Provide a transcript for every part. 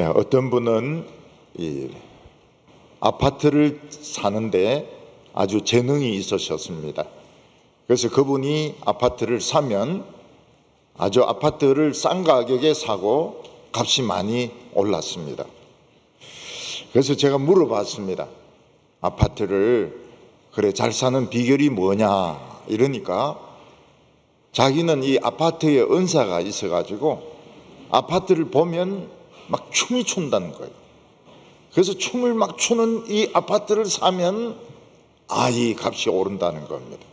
어떤 분은 이 아파트를 사는데 아주 재능이 있으셨습니다. 그래서 그분이 아파트를 사면 아주 아파트를 싼 가격에 사고 값이 많이 올랐습니다. 그래서 제가 물어봤습니다. 아파트를 그래 잘 사는 비결이 뭐냐 이러니까 자기는 이 아파트에 은사가 있어가지고 아파트를 보면 막 춤이 춘다는 거예요. 그래서 춤을 막 추는 이 아파트를 사면 이 값이 오른다는 겁니다.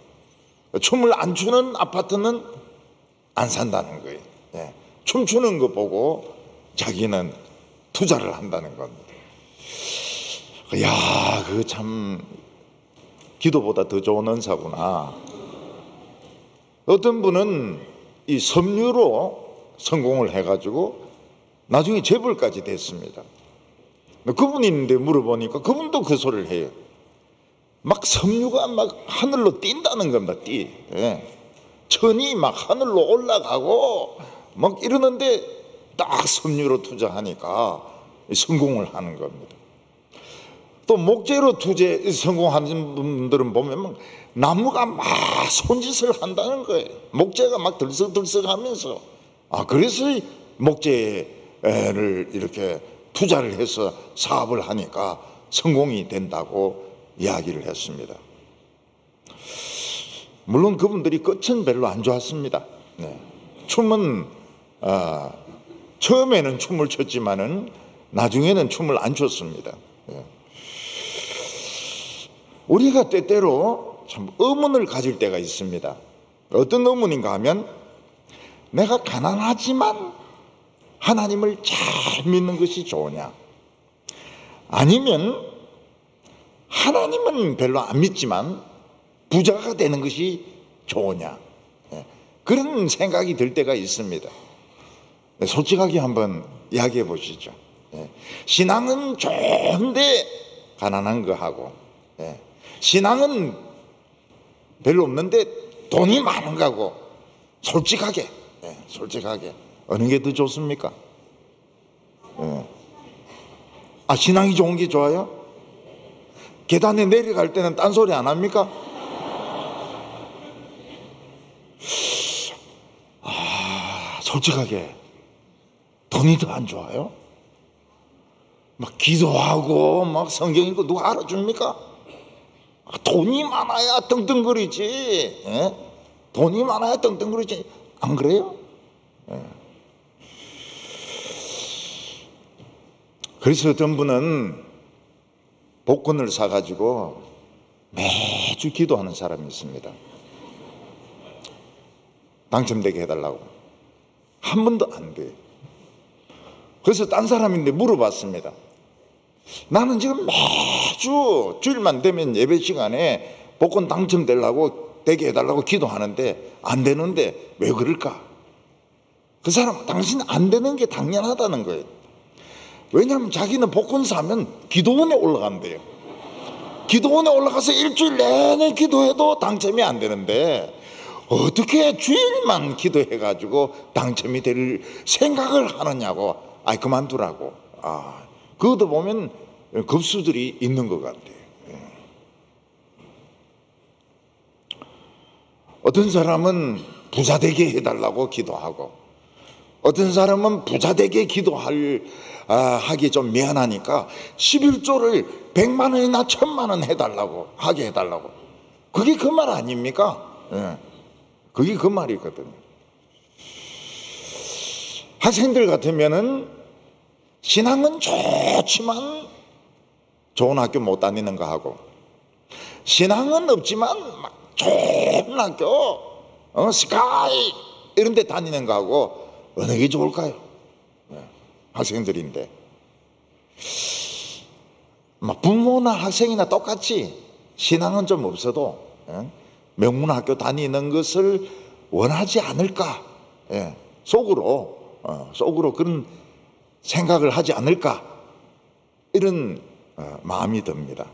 춤을 안 추는 아파트는 안 산다는 거예요. 춤추는 거 보고 자기는 투자를 한다는 겁니다. 야, 그거 참 기도보다 더 좋은 은사구나. 어떤 분은 이 섬유로 성공을 해가지고 나중에 재벌까지 됐습니다. 그분이 있는데 물어보니까 그분도 그 소리를 해요. 막 섬유가 막 하늘로 뛴다는 겁니다. 천이 막 하늘로 올라가고 막 이러는데 딱 섬유로 투자하니까 성공을 하는 겁니다. 또 목재로 투자 성공하는 분들은 보면 막 나무가 막 손짓을 한다는 거예요. 목재가 막 들썩들썩 하면서 그래서 목재를 이렇게 투자를 해서 사업을 하니까 성공이 된다고 이야기를 했습니다. 물론 그분들이 끝은 별로 안 좋았습니다. 춤은 처음에는 춤을 췄지만은 나중에는 춤을 안 췄습니다. 우리가 때때로 참 의문을 가질 때가 있습니다. 어떤 의문인가 하면 내가 가난하지만 하나님을 잘 믿는 것이 좋으냐, 아니면 하나님은 별로 안 믿지만 부자가 되는 것이 좋으냐, 그런 생각이 들 때가 있습니다. 솔직하게 한번 이야기해 보시죠. 신앙은 좋은데 가난한 거 하고, 신앙은 별로 없는데 돈이 많은 거하고, 솔직하게 어느 게 더 좋습니까? 신앙이 좋은 게 좋아요? 계단에 내려갈 때는 딴소리 안 합니까? 솔직하게 돈이 더 안 좋아요? 막 기도하고 막 성경 읽고 누가 알아줍니까? 돈이 많아야 떵떵거리지. 돈이 많아야 떵떵거리지. 안 그래요? 그래서 어떤 분은 복권을 사가지고 매주 기도하는 사람이 있습니다. 당첨되게 해달라고. 한 번도 안 돼요. 그래서 딴 사람인데 물어봤습니다. 나는 지금 매주 주일만 되면 예배 시간에 복권 당첨되려고 되게 해달라고 기도하는데 안 되는데 왜 그럴까? 그 사람, 당신 안 되는 게 당연하다는 거예요. 왜냐하면 자기는 복권 사면 기도원에 올라간대요. 기도원에 올라가서 일주일 내내 기도해도 당첨이 안 되는데 어떻게 주일만 기도해가지고 당첨이 될 생각을 하느냐고. 그만두라고. 그것도 보면 급수들이 있는 것 같아요. 어떤 사람은 부자 되게 해달라고 기도하고, 어떤 사람은 부자 되게 하기 좀 미안하니까 11조를 100만 원이나 1000만 원 해달라고, 하게 해달라고. 그게 그 말 아닙니까? 그게 그 말이거든요. 학생들 같으면은 신앙은 좋지만 좋은 학교 못 다니는 거 하고, 신앙은 없지만 막 좋은 학교, 스카이 이런 데 다니는 거 하고 어느 게 좋을까요? 학생들인데 부모나 학생이나 똑같이 신앙은 좀 없어도 명문학교 다니는 것을 원하지 않을까, 속으로 그런 생각을 하지 않을까, 이런 마음이 듭니다.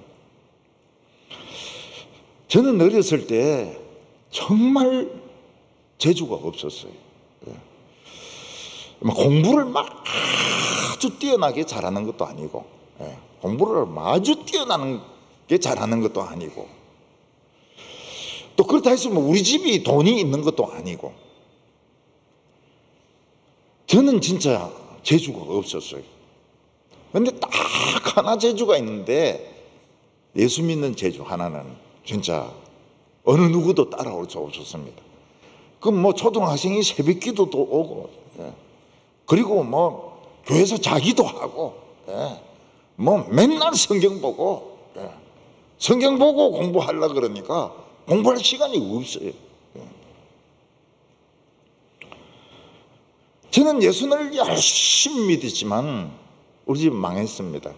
저는 어렸을 때 정말 재주가 없었어요. 공부를 막 아주 뛰어나게 잘하는 것도 아니고, 공부를 아주 뛰어나게 잘하는 것도 아니고, 또 그렇다 해서 뭐 우리 집이 돈이 있는 것도 아니고, 저는 진짜 재주가 없었어요. 근데 딱 하나 재주가 있는데, 예수 믿는 재주 하나는 진짜 어느 누구도 따라올 수 없었습니다. 그럼 뭐 초등학생이 새벽 기도도 오고, 그리고 뭐 교회에서 자기도 하고, 뭐 맨날 성경 보고, 성경 보고 공부하려고 그러니까 공부할 시간이 없어요. 저는 예수를 열심히 믿었지만 우리 집 망했습니다.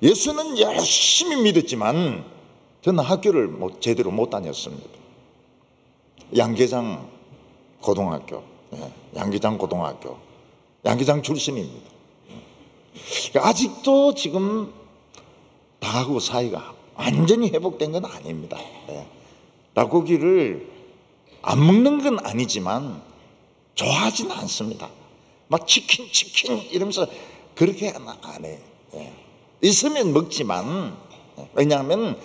예수는 열심히 믿었지만 저는 학교를 제대로 못 다녔습니다. 양계장 고등학교, 양계장 출신입니다. 아직도 지금 다하고 사이가 완전히 회복된 건 아닙니다. 닭고기를 안 먹는 건 아니지만 좋아하지는 않습니다. 막 치킨 이러면서 그렇게 안 해요. 있으면 먹지만, 왜냐하면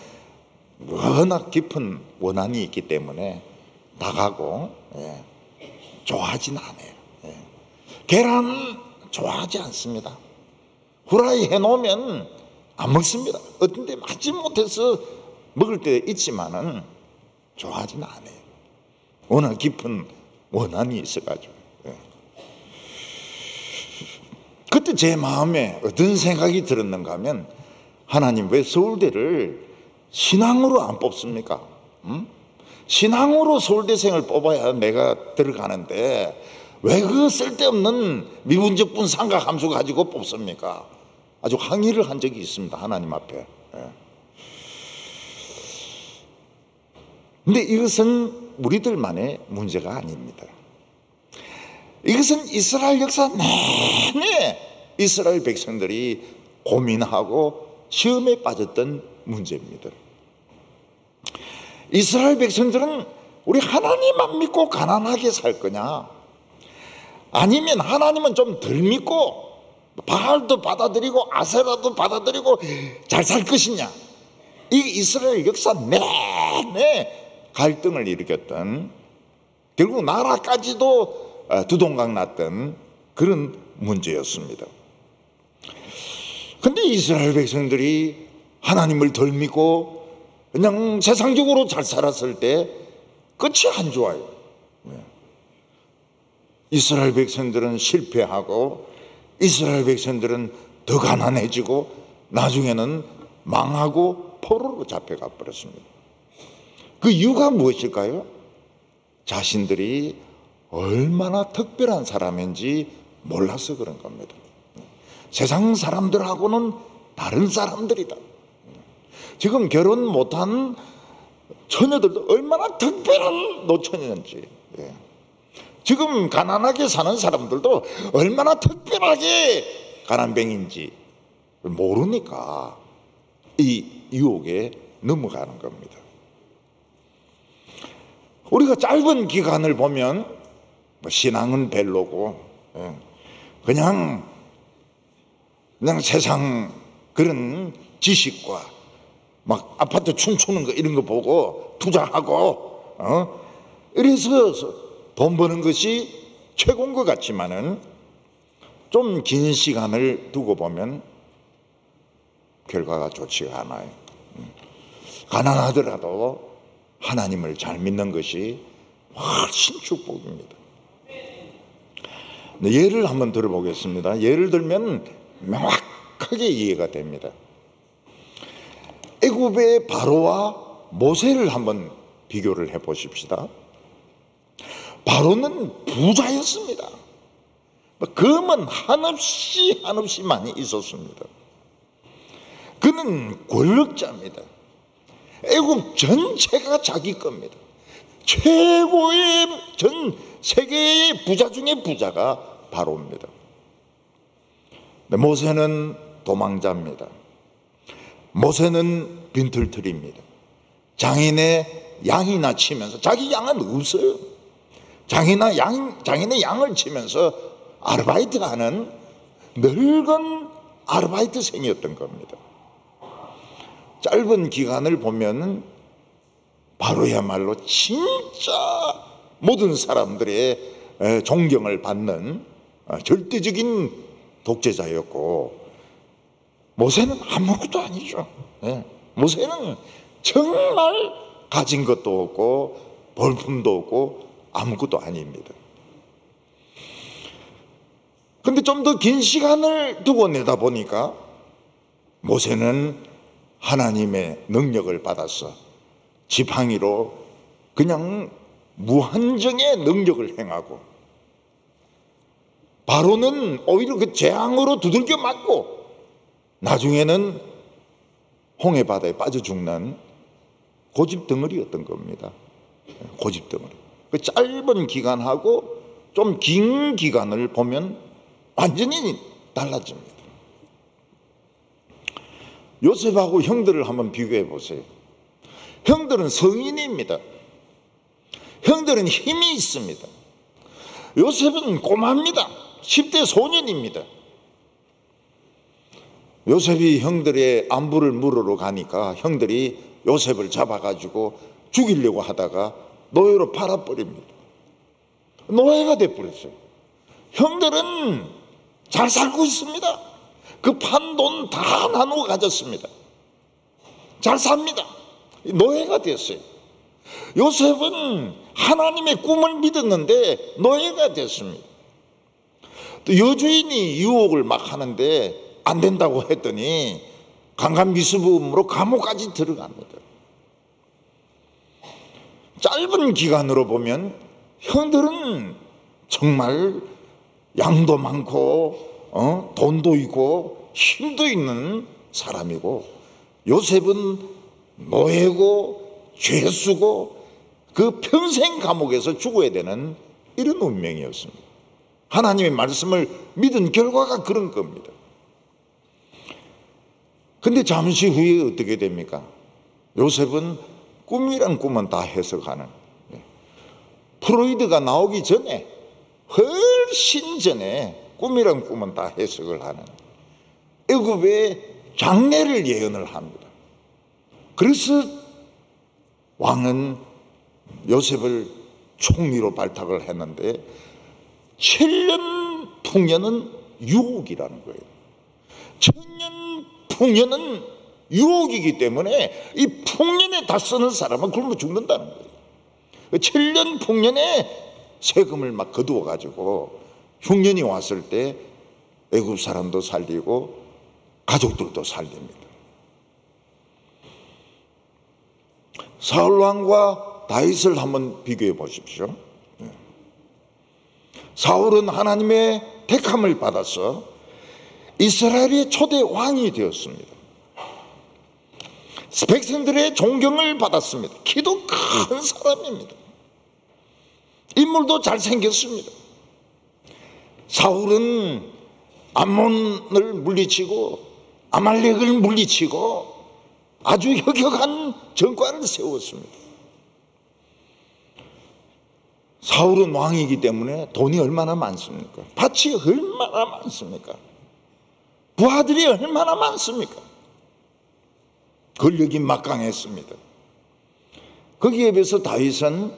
워낙 깊은 원한이 있기 때문에 닭하고 좋아하지는 않아요. 계란 좋아하지 않습니다. 후라이 해놓으면 안 먹습니다. 어떤 데 맞지 못해서 먹을 때 있지만은 좋아하지는 않아요. 워낙 깊은 원한이 있어가지고. 그때 제 마음에 어떤 생각이 들었는가 하면, 하나님 왜 서울대를 신앙으로 안 뽑습니까? 신앙으로 서울대생을 뽑아야 내가 들어가는데 왜 그 쓸데없는 미분적분 삼각함수 가지고 뽑습니까? 아주 항의를 한 적이 있습니다. 하나님 앞에. 근데 이것은 우리들만의 문제가 아닙니다. 이것은 이스라엘 역사 내내 이스라엘 백성들이 고민하고 시험에 빠졌던 문제입니다. 이스라엘 백성들은 우리 하나님만 믿고 가난하게 살 거냐, 아니면 하나님은 좀 덜 믿고 바알도 받아들이고 아세라도 받아들이고 잘 살 것이냐. 이게 이스라엘 역사 내내 갈등을 일으켰던, 결국 나라까지도 두동강 났던 그런 문제였습니다. 근데 이스라엘 백성들이 하나님을 덜 믿고 그냥 세상적으로 잘 살았을 때 끝이 안 좋아요. 이스라엘 백성들은 실패하고 이스라엘 백성들은 더 가난해지고 나중에는 망하고 포로로 잡혀가 버렸습니다. 그 이유가 무엇일까요? 자신들이 얼마나 특별한 사람인지 몰라서 그런 겁니다. 세상 사람들하고는 다른 사람들이다. 지금 결혼 못한 처녀들도 얼마나 특별한 노처녀인지, 지금 가난하게 사는 사람들도 얼마나 특별하게 가난뱅인지 모르니까 이 유혹에 넘어가는 겁니다. 우리가 짧은 기간을 보면 신앙은 별로고 그냥 세상 그런 지식과 막 아파트 춤추는 거 이런 거 보고 투자하고 이래서 돈 버는 것이 최고인 것 같지만은 좀 긴 시간을 두고 보면 결과가 좋지가 않아요. 가난하더라도 하나님을 잘 믿는 것이 훨씬 축복입니다. 예를 한번 들어보겠습니다. 예를 들면 명확하게 이해가 됩니다. 애굽의 바로와 모세를 한번 비교를 해보십시다. 바로는 부자였습니다. 금은 한없이 많이 있었습니다. 그는 권력자입니다. 애굽 전체가 자기 겁니다. 최고의 전 세계의 부자 중에 부자가 바로입니다. 모세는 도망자입니다. 모세는 빈털터리입니다. 장인의 양이나 치면서 자기 양은 없어요. 장인의 양을 치면서 아르바이트하는 늙은 아르바이트생이었던 겁니다. 짧은 기간을 보면 바로야말로 진짜 모든 사람들의 존경을 받는 절대적인 독재자였고, 모세는 아무것도 아니죠. 모세는 정말 가진 것도 없고 볼품도 없고 아무것도 아닙니다. 근데 좀 더 긴 시간을 두고 내다보니까 모세는 하나님의 능력을 받아서 지팡이로 그냥 무한정의 능력을 행하고, 바로는 오히려 그 재앙으로 두들겨 맞고 나중에는 홍해바다에 빠져 죽는 고집덩어리였던 겁니다. 고집덩어리. 그 짧은 기간하고 좀 긴 기간을 보면 완전히 달라집니다. 요셉하고 형들을 한번 비교해 보세요. 형들은 성인입니다. 형들은 힘이 있습니다. 요셉은 꼬마입니다. 10대 소년입니다. 요셉이 형들의 안부를 물으러 가니까 형들이 요셉을 잡아가지고 죽이려고 하다가 노예로 팔아버립니다. 노예가 돼버렸어요. 형들은 잘 살고 있습니다. 그 판 돈 다 나누어 가졌습니다. 잘 삽니다. 노예가 됐어요. 요셉은 하나님의 꿈을 믿었는데 노예가 됐습니다. 또 여주인이 유혹을 막 하는데 안 된다고 했더니 강간미수범으로 감옥까지 들어갑니다. 짧은 기간으로 보면 형들은 정말 양도 많고 돈도 있고 힘도 있는 사람이고, 요셉은 노예고 죄수고 그 평생 감옥에서 죽어야 되는 이런 운명이었습니다. 하나님의 말씀을 믿은 결과가 그런 겁니다. 근데 잠시 후에 어떻게 됩니까? 요셉은 꿈이란 꿈은 다 해석하는, 프로이드가 나오기 전에, 훨씬 전에 꿈이란 꿈은 다 해석을 하는 애굽의 장래를 예언을 합니다. 그래서 왕은 요셉을 총리로 발탁을 했는데 7년 풍년은 유혹이라는 거예요. 1000년 풍년은 유혹이기 때문에 이 풍년에 다 쓰는 사람은 굶어 죽는다는 거예요. 7년 풍년에 세금을 막 거두어 가지고 흉년이 왔을 때 애굽 사람도 살리고 가족들도 살립니다. 사울 왕과 다윗을 한번 비교해 보십시오. 사울은 하나님의 택함을 받아서 이스라엘의 초대 왕이 되었습니다. 백성들의 존경을 받았습니다. 키도 큰 사람입니다. 인물도 잘생겼습니다. 사울은 암몬을 물리치고 아말렉을 물리치고 아주 혁혁한 전과를 세웠습니다. 사울은 왕이기 때문에 돈이 얼마나 많습니까? 밭이 얼마나 많습니까? 부하들이 얼마나 많습니까? 권력이 막강했습니다. 거기에 비해서 다윗은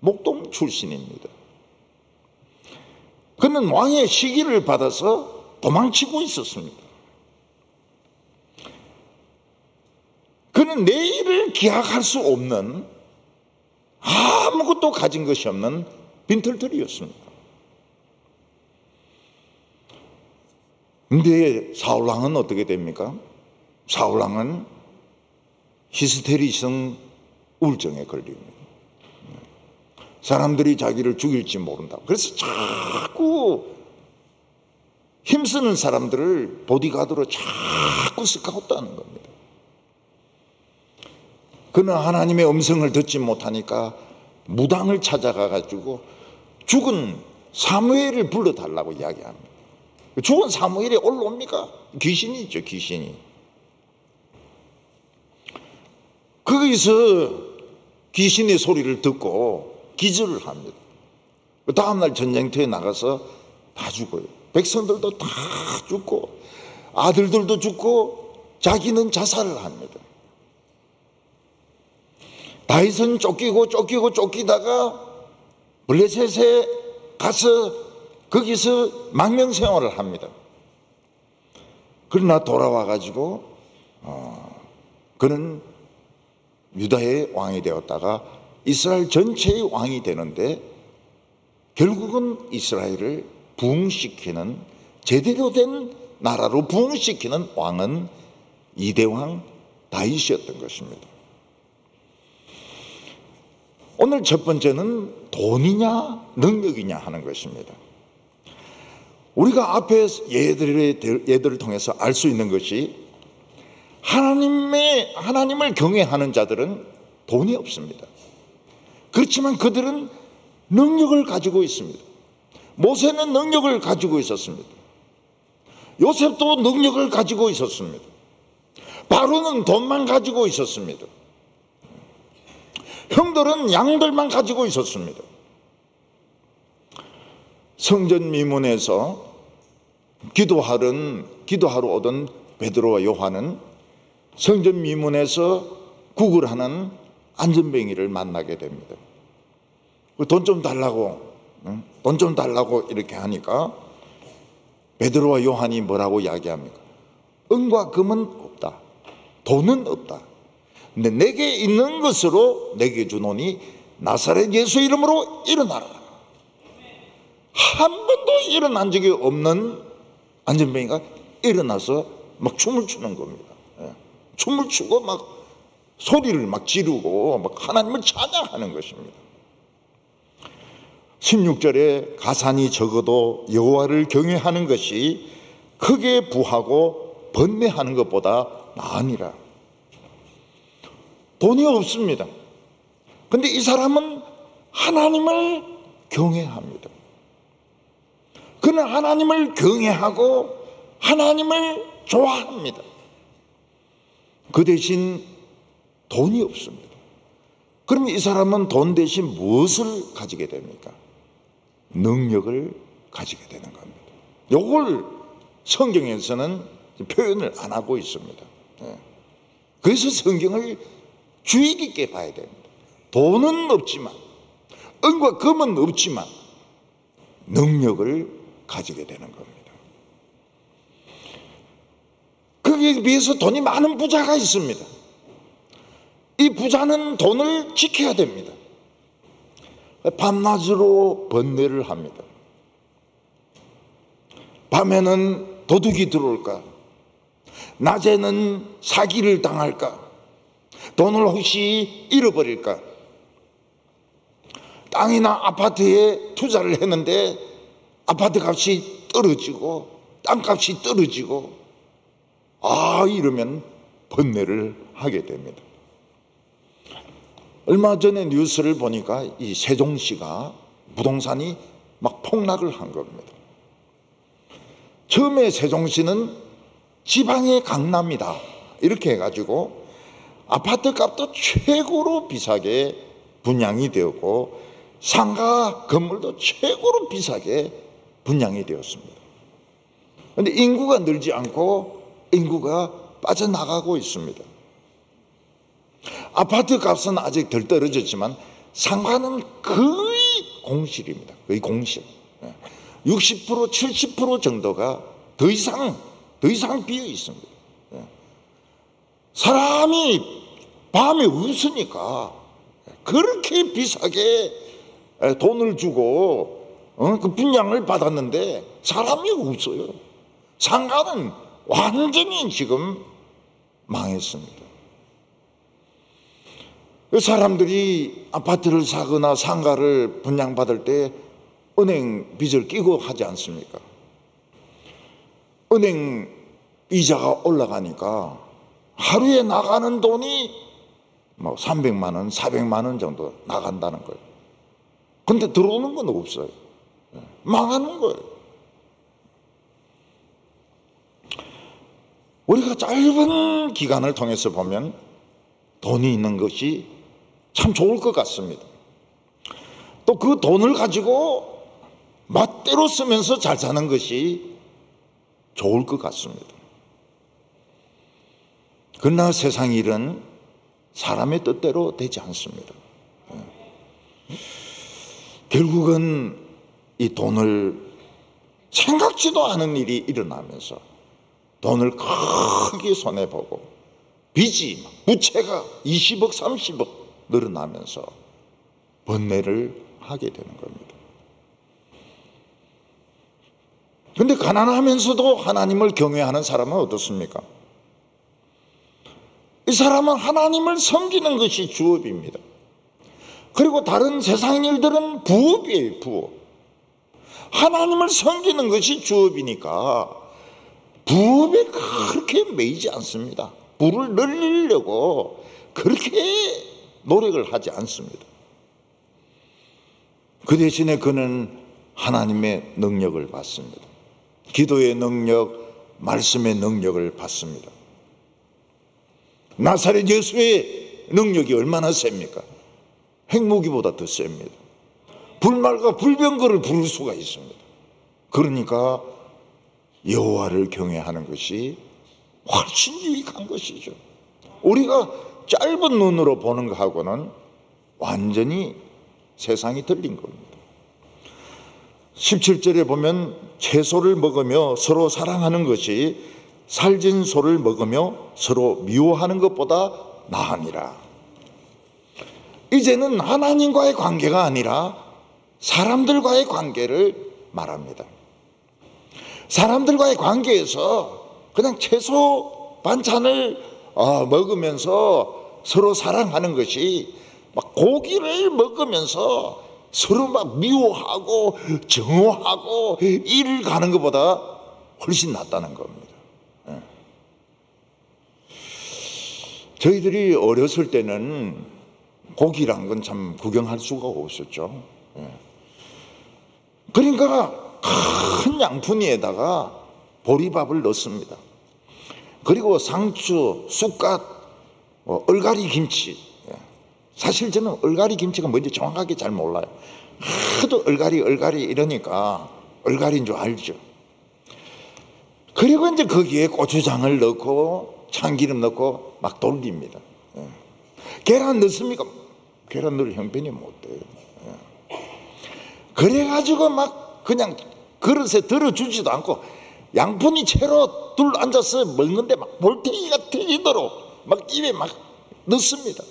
목동 출신입니다. 그는 왕의 시기를 받아서 도망치고 있었습니다. 그는 내일을 기약할 수 없는, 아무것도 가진 것이 없는 빈털터리였습니다. 근데 사울왕은 어떻게 됩니까? 사울왕은 히스테리성 우울증에 걸립니다. 사람들이 자기를 죽일지 모른다고. 그래서 자꾸 힘쓰는 사람들을 보디가드로 자꾸 스카우트하는 겁니다. 그는 하나님의 음성을 듣지 못하니까 무당을 찾아가 가지고 죽은 사무엘을 불러달라고 이야기합니다. 죽은 사무엘이 올라옵니까? 귀신이죠, 귀신이. 거기서 귀신의 소리를 듣고 기절을 합니다. 그 다음날 전쟁터에 나가서 다 죽어요. 백성들도 다 죽고 아들들도 죽고 자기는 자살을 합니다. 다윗은 쫓기다가 블레셋에 가서 거기서 망명생활을 합니다. 그러나 돌아와 가지고 그는 유다의 왕이 되었다가 이스라엘 전체의 왕이 되는데 결국은 이스라엘을 부흥시키는, 제대로 된 나라로 부흥시키는 왕은 이대왕 다윗이었던 것입니다. 오늘 첫 번째는 돈이냐 능력이냐 하는 것입니다. 우리가 앞에 예들을 통해서 알 수 있는 것이 하나님을 경외하는 자들은 돈이 없습니다. 그렇지만 그들은 능력을 가지고 있습니다. 모세는 능력을 가지고 있었습니다. 요셉도 능력을 가지고 있었습니다. 바로는 돈만 가지고 있었습니다. 형들은 양들만 가지고 있었습니다. 성전 미문에서 기도하러 오던 베드로와 요한은 성전 미문에서 구걸하는 안전뱅이를 만나게 됩니다. 돈 좀 달라고 이렇게 하니까 베드로와 요한이 뭐라고 이야기합니까? 은과 금은 없다, 돈은 없다. 근데 내게 있는 것으로 내게 주노니 나사렛 예수 이름으로 일어나라. 한 번도 일어난 적이 없는 안전뱅이가 일어나서 막 춤을 추는 겁니다. 춤을 추고 막 소리를 막 지르고 막 하나님을 찬양하는 것입니다. 16절에 가산이 적어도 여호와를 경외하는 것이 크게 부하고 번뇌하는 것보다 나으니라. 돈이 없습니다. 근데 이 사람은 하나님을 경외합니다. 그는 하나님을 경외하고 하나님을 좋아합니다. 그 대신 돈이 없습니다. 그럼 이 사람은 돈 대신 무엇을 가지게 됩니까? 능력을 가지게 되는 겁니다. 이걸 성경에서는 표현을 안 하고 있습니다. 그래서 성경을 주의 깊게 봐야 됩니다. 돈은 없지만, 은과 금은 없지만 능력을 가지게 되는 겁니다. 거기에 비해서 돈이 많은 부자가 있습니다. 이 부자는 돈을 지켜야 됩니다. 밤낮으로 번뇌를 합니다. 밤에는 도둑이 들어올까? 낮에는 사기를 당할까? 돈을 혹시 잃어버릴까? 땅이나 아파트에 투자를 했는데 아파트 값이 떨어지고 땅값이 떨어지고 이러면 번뇌를 하게 됩니다. 얼마 전에 뉴스를 보니까 이 세종시가 부동산이 막 폭락을 한 겁니다. 처음에 세종시는 지방의 강남이다 이렇게 해가지고 아파트 값도 최고로 비싸게 분양이 되었고 상가 건물도 최고로 비싸게 분양이 되었습니다. 그런데 인구가 늘지 않고 인구가 빠져나가고 있습니다. 아파트 값은 아직 덜 떨어졌지만 상가는 거의 공실입니다. 거의 공실. 60% 70% 정도가 더 이상 비어 있습니다. 사람이 밤에 없으니까 그렇게 비싸게 돈을 주고 그 분양을 받았는데 사람이 없어요. 상가는 완전히 지금 망했습니다. 사람들이 아파트를 사거나 상가를 분양받을 때 은행 빚을 끼고 하지 않습니까? 은행 이자가 올라가니까 하루에 나가는 돈이 뭐 300만 원, 400만 원 정도 나간다는 거예요. 근데 들어오는 건 없어요. 망하는 거예요. 우리가 짧은 기간을 통해서 보면 돈이 있는 것이 참 좋을 것 같습니다. 또 그 돈을 가지고 멋대로 쓰면서 잘 사는 것이 좋을 것 같습니다. 그러나 세상 일은 사람의 뜻대로 되지 않습니다. 결국은 이 돈을 생각지도 않은 일이 일어나면서 돈을 크게 손해보고 빚이 부채가 20억 30억 늘어나면서 번뇌를 하게 되는 겁니다. 그런데 가난하면서도 하나님을 경외하는 사람은 어떻습니까? 이 사람은 하나님을 섬기는 것이 주업입니다. 그리고 다른 세상 일들은 부업이에요. 부업. 하나님을 섬기는 것이 주업이니까 부업에 그렇게 매이지 않습니다. 부를 늘리려고 그렇게 노력을 하지 않습니다. 그 대신에 그는 하나님의 능력을 받습니다. 기도의 능력, 말씀의 능력을 받습니다. 나사렛 예수의 능력이 얼마나 셉니까? 핵무기보다 더 셉니다. 불말과 불병거를 부를 수가 있습니다. 그러니까 여호와를 경외하는 것이 훨씬 유익한 것이죠. 우리가 짧은 눈으로 보는 것하고는 완전히 세상이 틀린 겁니다. 17절에 보면 채소를 먹으며 서로 사랑하는 것이 살진 소를 먹으며 서로 미워하는 것보다 나으니라. 이제는 하나님과의 관계가 아니라 사람들과의 관계를 말합니다. 사람들과의 관계에서 그냥 채소 반찬을 먹으면서 서로 사랑하는 것이 막 고기를 먹으면서 서로 막 미워하고 정오하고 일을 가는 것보다 훨씬 낫다는 겁니다. 저희들이 어렸을 때는 고기란 건 참 구경할 수가 없었죠. 그러니까 큰 양푼이에다가 보리밥을 넣습니다. 그리고 상추, 쑥갓, 얼갈이 김치. 사실 저는 얼갈이 김치가 뭔지 정확하게 잘 몰라요. 하도 얼갈이 이러니까 얼갈이인 줄 알죠. 그리고 이제 거기에 고추장을 넣고 참기름 넣고 막 돌립니다. 계란 넣습니까? 계란 넣을 형편이 못 돼요. 그래가지고 막 그냥 그릇에 들어주지도 않고 양푼이 채로 둘 앉아서 먹는데 막 볼테이가 튀기도록 막 입에 막 넣습니다.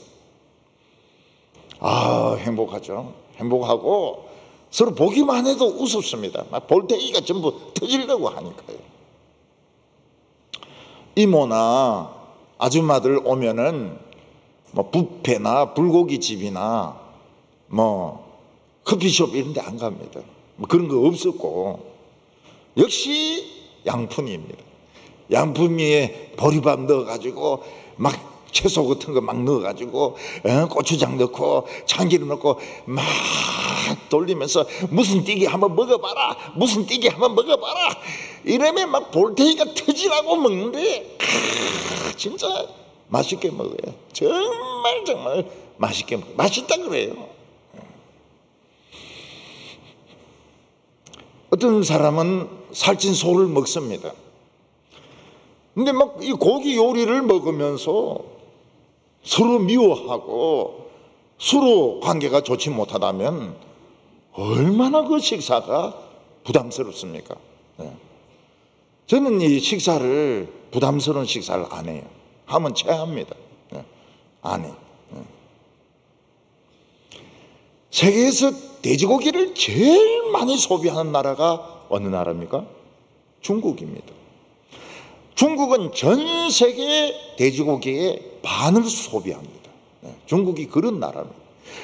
행복하죠. 행복하고 서로 보기만 해도 우습습니다. 막 볼테이가 전부 터지려고 하니까요. 이모나 아줌마들 오면은 뭐 뷔페나 불고기 집이나 뭐 커피숍 이런 데 안 갑니다. 뭐 그런 거 없었고 역시 양푼입니다. 양푼 위에 보리밥 넣어가지고 막 채소 같은 거 막 넣어가지고 고추장 넣고 참기름 넣고 막 돌리면서 무슨 띠기 한번 먹어봐라, 무슨 띠기 한번 먹어봐라 이러면 막 볼테이가 터지라고 먹는데 진짜 맛있게 먹어요. 정말 맛있게 먹어요. 맛있다 그래요. 어떤 사람은 살찐 소를 먹습니다. 근데 막 이 고기 요리를 먹으면서 서로 미워하고 서로 관계가 좋지 못하다면 얼마나 그 식사가 부담스럽습니까? 저는 이 식사를 부담스러운 식사를 안 해요. 하면 체합니다. 안 해요. 세계에서 돼지고기를 제일 많이 소비하는 나라가 어느 나라입니까? 중국입니다. 중국은 전 세계 돼지고기의 반을 소비합니다. 중국이 그런 나라입니다.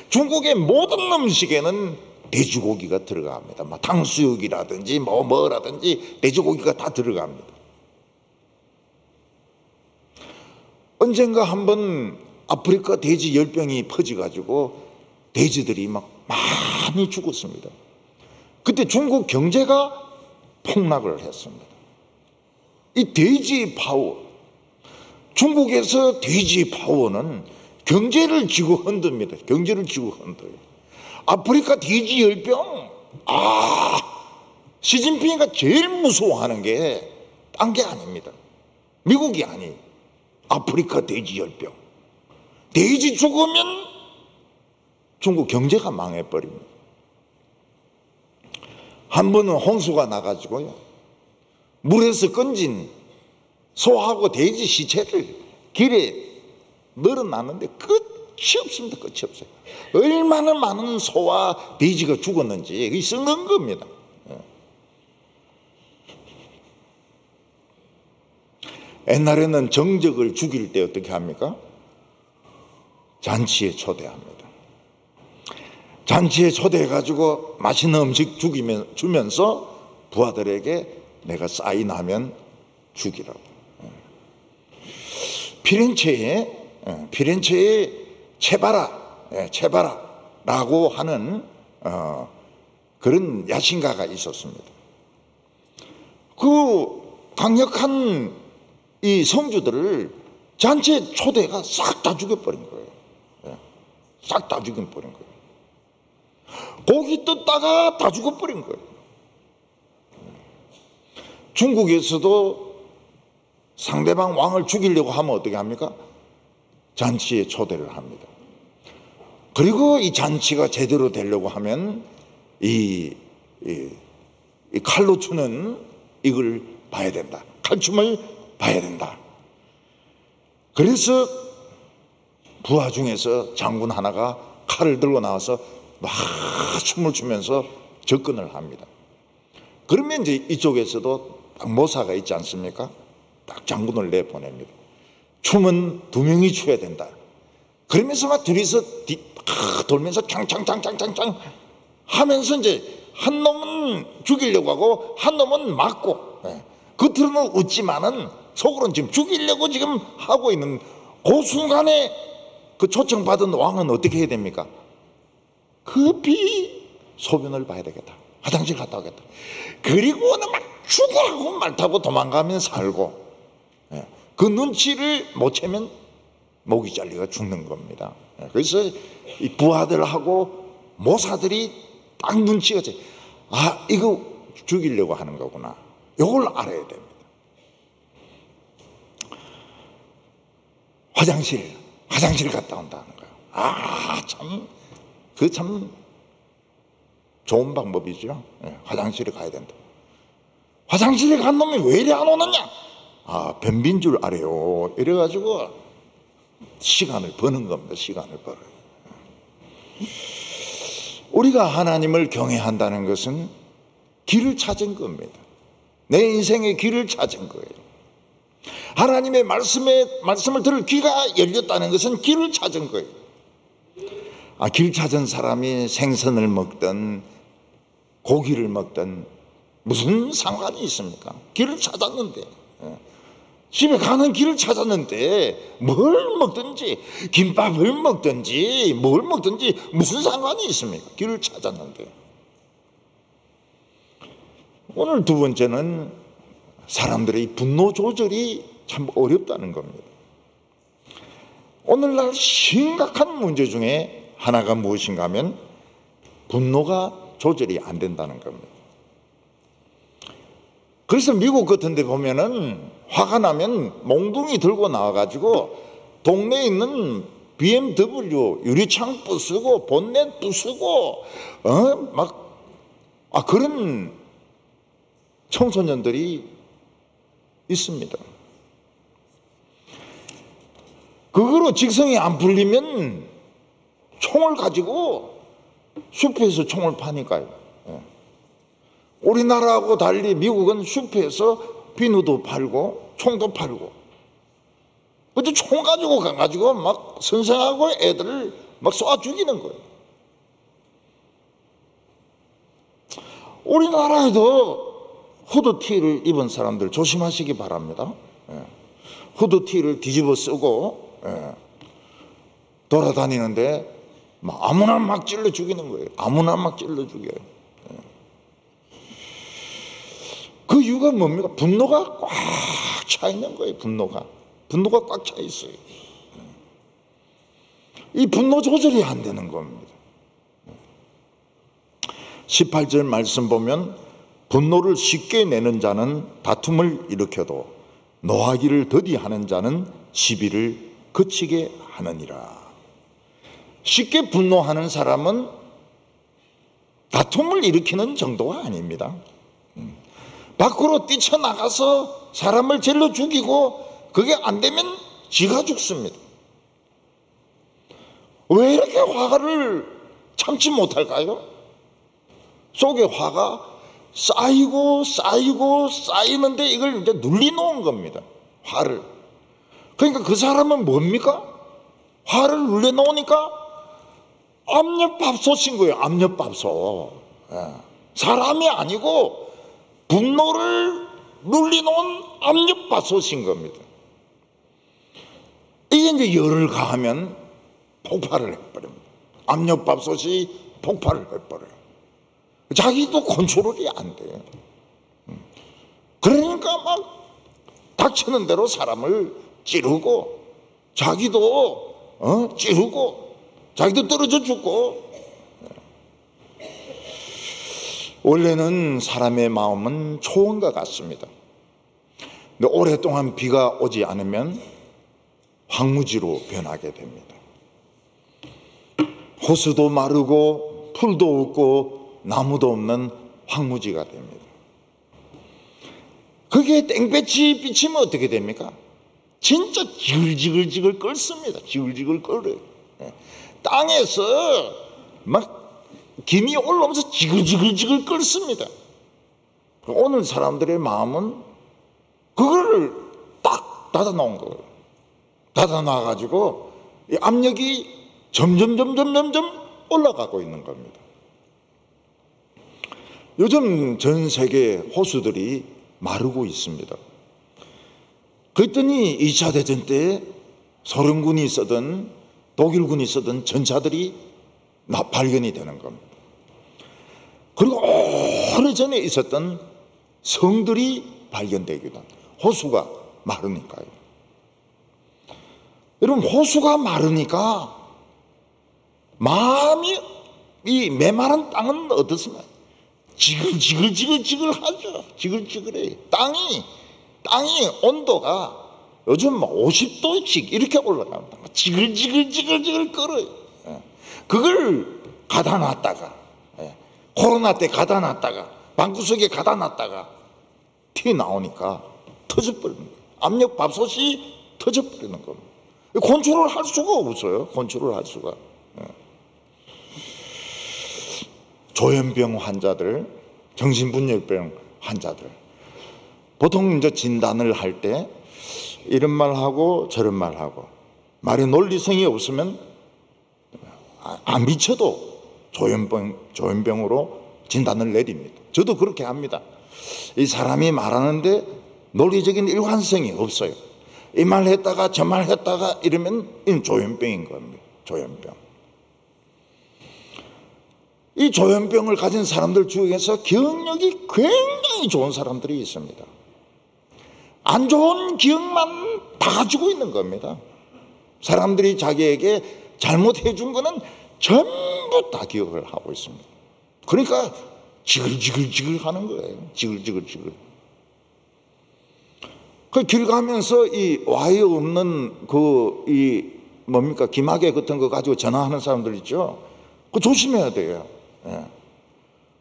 중국의 모든 음식에는 돼지고기가 들어갑니다. 뭐 탕수육이라든지 뭐라든지 돼지고기가 다 들어갑니다. 언젠가 한번 아프리카 돼지 열병이 퍼져가지고 돼지들이 막 많이 죽었습니다. 그때 중국 경제가 폭락을 했습니다. 이 돼지 파워, 중국에서 돼지 파워는 경제를 쥐고 흔듭니다. 경제를 쥐고 흔들어요. 아프리카 돼지 열병, 시진핑이가 제일 무서워하는 게 딴 게 아닙니다. 미국이 아니, 아프리카 돼지열병. 돼지 죽으면 중국 경제가 망해버립니다. 한 번은 홍수가 나가지고요, 물에서 건진 소하고 돼지 시체를 길에 늘어놨는데 끝이 없습니다. 끝이 없어요. 얼마나 많은 소와 돼지가 죽었는지 썩는 겁니다. 옛날에는 정적을 죽일 때 어떻게 합니까? 잔치에 초대합니다. 잔치에 초대해가지고 맛있는 음식 주면서 부하들에게 내가 사인하면 죽이라고. 피렌체에 체바라라고 하는 그런 야신가가 있었습니다. 그 강력한 이 성주들을 잔치에 초대가 싹 다 죽여버린 거예요. 싹 다 죽여버린 거예요. 고기 뜯다가 다 죽어버린 거예요. 중국에서도 상대방 왕을 죽이려고 하면 어떻게 합니까? 잔치에 초대를 합니다. 그리고 이 잔치가 제대로 되려고 하면 이 칼로 추는 이걸 봐야 된다. 칼춤을 봐야 된다. 그래서 부하 중에서 장군 하나가 칼을 들고 나와서 막 춤을 추면서 접근을 합니다. 그러면 이제 이쪽에서도 딱 모사가 있지 않습니까? 딱 장군을 내보냅니다. 춤은 2명이 춰야 된다. 그러면서 막 둘이서 돌면서 창창창창창창 하면서 이제 한 놈은 죽이려고 하고 한 놈은 맞고, 겉으로는 웃지만은 속으로는 지금 죽이려고 지금 하고 있는 그 순간에 그 초청받은 왕은 어떻게 해야 됩니까? 급히 소변을 봐야 되겠다. 화장실 갔다 오겠다. 그리고는 막 죽으라고 말 타고 도망가면 살고, 그 눈치를 못 채면 목이 잘리가 죽는 겁니다. 그래서 이 부하들하고 모사들이 딱 눈치가 채, 아, 이거 죽이려고 하는 거구나. 이걸 알아야 됩니다. 화장실 갔다 온다는 거예요. 아, 참 좋은 방법이죠. 화장실에 가야 된다. 화장실에 간 놈이 왜 이리 안 오느냐? 아, 변비인 줄 알아요. 이래가지고 시간을 버는 겁니다. 시간을 벌어요. 우리가 하나님을 경외한다는 것은 길을 찾은 겁니다. 내 인생의 길을 찾은 거예요. 하나님의 말씀을 들을 귀가 열렸다는 것은 길을 찾은 거예요. 아, 길 찾은 사람이 생선을 먹든 고기를 먹든 무슨 상관이 있습니까? 길을 찾았는데, 집에 가는 길을 찾았는데 뭘 먹든지 김밥을 먹든지 뭘 먹든지 무슨 상관이 있습니까? 길을 찾았는데. 오늘 두 번째는 사람들의 분노 조절이 참 어렵다는 겁니다. 오늘날 심각한 문제 중에 하나가 무엇인가 하면 분노가 조절이 안 된다는 겁니다. 그래서 미국 같은 데 보면은 화가 나면 몽둥이 들고 나와가지고 동네에 있는 BMW 유리창 부수고 본넷 부수고 그런 청소년들이 있습니다. 그거로 직성이 안 풀리면 총을 가지고 숲에서 총을 파니까요. 우리나라하고 달리 미국은 숲에서 비누도 팔고 총도 팔고, 근데 총 가지고 가가지고 막 선생하고 애들을 막 쏴 죽이는 거예요. 우리나라에도 후드티를 입은 사람들 조심하시기 바랍니다. 후드티를 뒤집어 쓰고 돌아다니는데 아무나 막 찔러 죽이는 거예요. 아무나 막 찔러 죽여요. 그 이유가 뭡니까? 분노가 꽉 차 있는 거예요. 분노가 꽉 차 있어요. 이 분노 조절이 안 되는 겁니다. 18절 말씀 보면 분노를 쉽게 내는 자는 다툼을 일으켜도 노하기를 더디하는 자는 시비를 그치게 하느니라. 쉽게 분노하는 사람은 다툼을 일으키는 정도가 아닙니다. 밖으로 뛰쳐나가서 사람을 질러 죽이고 그게 안 되면 지가 죽습니다. 왜 이렇게 화를 참지 못할까요? 속에 화가 쌓이고 쌓이고 쌓이는데 이걸 이제 눌리놓은 겁니다. 화를. 그러니까 그 사람은 뭡니까? 화를 눌려놓으니까 압력밥솥인 거예요. 압력밥솥. 사람이 아니고 분노를 눌리놓은 압력밥솥인 겁니다. 이게 이제 열을 가하면 폭발을 해버립니다. 압력밥솥이 폭발을 해버려요. 자기도 컨트롤이 안 돼요. 그러니까 막 닥치는 대로 사람을 찌르고 자기도 찌르고 자기도 떨어져 죽고. 원래는 사람의 마음은 초원과 같습니다. 근데 오랫동안 비가 오지 않으면 황무지로 변하게 됩니다. 호수도 마르고 풀도 없고 나무도 없는 황무지가 됩니다. 그게 땡볕이 비치면 어떻게 됩니까? 진짜 지글지글 끓습니다. 지글지글 끓어요. 땅에서 막 김이 올라오면서 지글지글 끓습니다. 오늘 사람들의 마음은 그거를 딱 닫아 놓은 거예요. 닫아 놔가지고 이 압력이 점점 올라가고 있는 겁니다. 요즘 전 세계 호수들이 마르고 있습니다. 그랬더니 2차 대전 때 소련군이 쓰던 독일군이 쓰던 전차들이 발견이 되는 겁니다. 그리고 오래전에 있었던 성들이 발견되기도 합니다. 호수가 마르니까요. 여러분, 호수가 마르니까 마음이, 이 메마른 땅은 어떻습니까? 지글지글하죠. 지글지글해요. 땅이 온도가 요즘 50도씩 이렇게 올라갑니다. 지글지글 끓어요. 그걸 가다 놨다가, 코로나 때 가다 놨다가, 방구석에 가다 놨다가 튀어 나오니까 터져버리는 거예요. 압력밥솥이 터져버리는 겁니다. 컨트롤 할 수가 없어요. 컨트롤 할 수가. 조현병 환자들, 정신분열병 환자들, 보통 이제 진단을 할 때 이런 말하고 저런 말하고 말에 논리성이 없으면 안 미쳐도 조현병으로 진단을 내립니다. 저도 그렇게 합니다. 이 사람이 말하는데 논리적인 일관성이 없어요. 이 말 했다가 저 말 했다가 이러면 이건 조현병인 겁니다. 조현병. 이 조현병을 가진 사람들 중에서 기억력이 굉장히 좋은 사람들이 있습니다. 안 좋은 기억만 다 가지고 있는 겁니다. 사람들이 자기에게 잘못해 준 거는 전부 다 기억을 하고 있습니다. 그러니까 지글지글 하는 거예요. 지글지글. 그 길 가면서 이 와이 없는 뭡니까? 기마개 같은 거 가지고 전화하는 사람들 있죠? 그거 조심해야 돼요.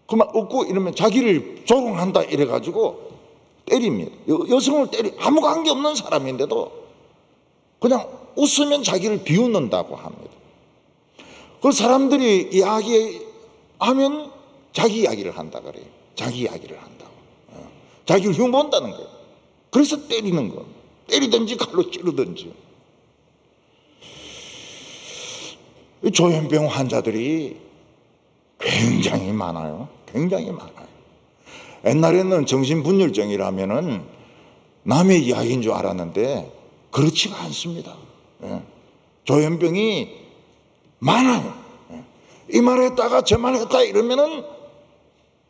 그만 웃고 이러면 자기를 조롱한다 이래가지고 때립니다. 여성을 아무 관계 없는 사람인데도 그냥 웃으면 자기를 비웃는다고 합니다. 그 사람들이 이야기하면 자기 이야기를 한다 그래요. 자기 이야기를 한다고. 자기를 흉본다는 거예요. 그래서 때리는 거. 때리든지 칼로 찌르든지. 조현병 환자들이 굉장히 많아요. 굉장히 많아요. 옛날에는 정신분열증이라면은 남의 이야기인 줄 알았는데 그렇지가 않습니다. 조현병이 많아요. 이 말 했다가 저 말 했다 이러면은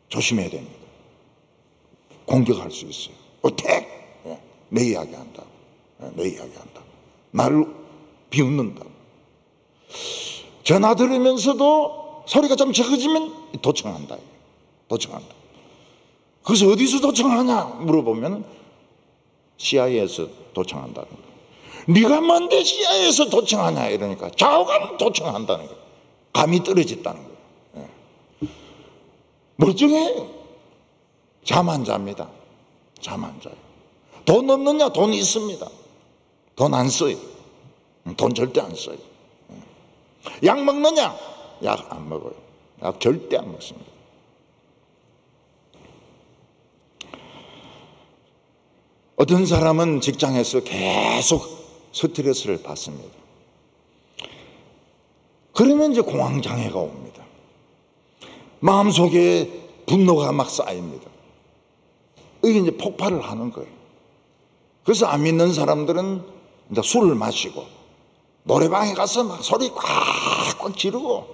조심해야 됩니다. 공격할 수 있어요. 어택! 내 이야기 한다. 내 이야기 한다. 나를 비웃는다. 전화 들으면서도 소리가 좀 적어지면 도청한다. 도청한다. 그래서 어디서 도청하냐 물어보면 CIA에서 도청한다는 거예요. 네가 뭔데 CIA에서 도청하냐 이러니까 좌우간 도청한다는 거예요. 감이 떨어졌다는 거예요. 멀쩡해요. 잠 안 잡니다. 잠 안 자요. 돈 없느냐? 돈 있습니다. 돈 안 써요. 돈 절대 안 써요. 약 먹느냐? 약 안 먹어요. 약 절대 안 먹습니다. 어떤 사람은 직장에서 계속 스트레스를 받습니다. 그러면 이제 공황장애가 옵니다. 마음속에 분노가 막 쌓입니다. 이게 이제 폭발을 하는 거예요. 그래서 안 믿는 사람들은 이제 술을 마시고 노래방에 가서 막 소리 꽉꽉 지르고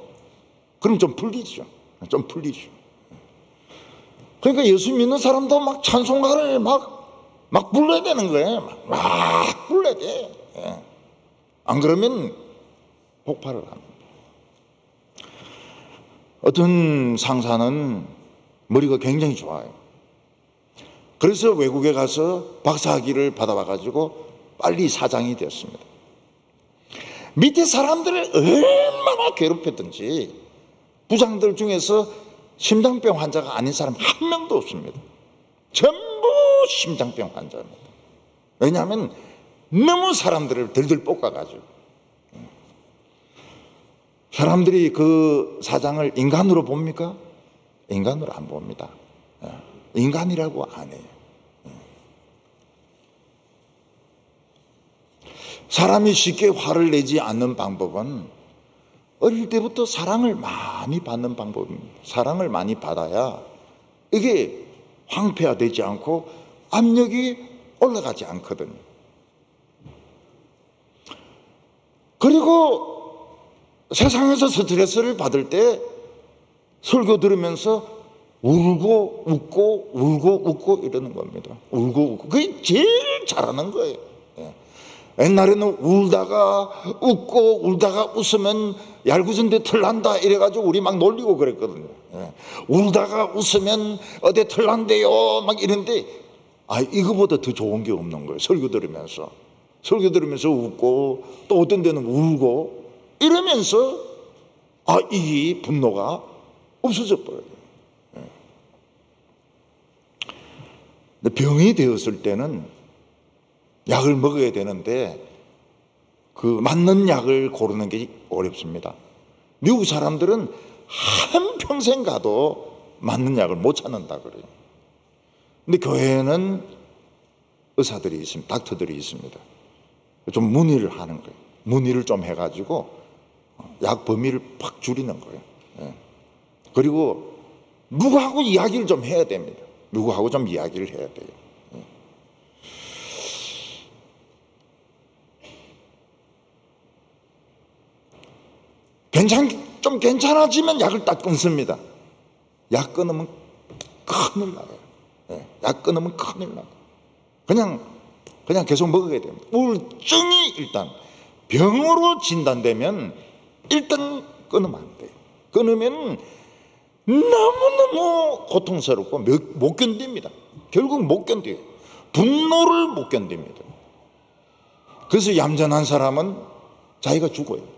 그럼 좀 풀리죠. 좀 풀리죠. 그러니까 예수 믿는 사람도 막 찬송가를 막 불러야 되는 거예요. 막 불러야 돼. 안 그러면 폭발을 합니다. 어떤 상사는 머리가 굉장히 좋아요. 그래서 외국에 가서 박사학위를 받아와가지고 빨리 사장이 되었습니다. 밑에 사람들을 얼마나 괴롭혔든지 부장들 중에서 심장병 환자가 아닌 사람 한 명도 없습니다. 전부 심장병 환자입니다. 왜냐하면 너무 사람들을 들들 볶아가지고 사람들이 그 사장을 인간으로 봅니까? 인간으로 안 봅니다. 인간이라고 안 해요. 사람이 쉽게 화를 내지 않는 방법은 어릴 때부터 사랑을 많이 받는 방법입니다. 사랑을 많이 받아야 이게 황폐화되지 않고 압력이 올라가지 않거든요. 그리고 세상에서 스트레스를 받을 때 설교 들으면서 울고 웃고 울고 웃고 이러는 겁니다. 울고 웃고 그게 제일 잘하는 거예요. 옛날에는 울다가 웃고 울다가 웃으면 얄궂은데 털난다 이래가지고 우리 막 놀리고 그랬거든요. 울다가 웃으면 어디 털난대요 막 이런데 이거보다 더 좋은 게 없는 거예요. 설교 들으면서 웃고 또 어떤 데는 울고 이러면서 이 분노가 없어져 버려요. 병이 되었을 때는 약을 먹어야 되는데 그 맞는 약을 고르는 게 어렵습니다. 미국 사람들은 한평생 가도 맞는 약을 못 찾는다 그래요. 근데 교회에는 의사들이 있습니다. 닥터들이 있습니다. 좀 문의를 하는 거예요. 문의를 좀 해가지고 약 범위를 팍 줄이는 거예요. 그리고 누구하고 이야기를 좀 해야 됩니다. 누구하고 좀 이야기를 해야 돼요. 좀 괜찮아지면 약을 딱 끊습니다. 약 끊으면 큰일 나요. 약 끊으면 큰일 나요. 그냥 계속 먹어야 됩니다. 우울증이 일단 병으로 진단되면 일단 끊으면 안 돼요. 끊으면 너무너무 고통스럽고 못 견딥니다. 결국 못 견뎌요. 분노를 못 견딥니다. 그래서 얌전한 사람은 자기가 죽어요.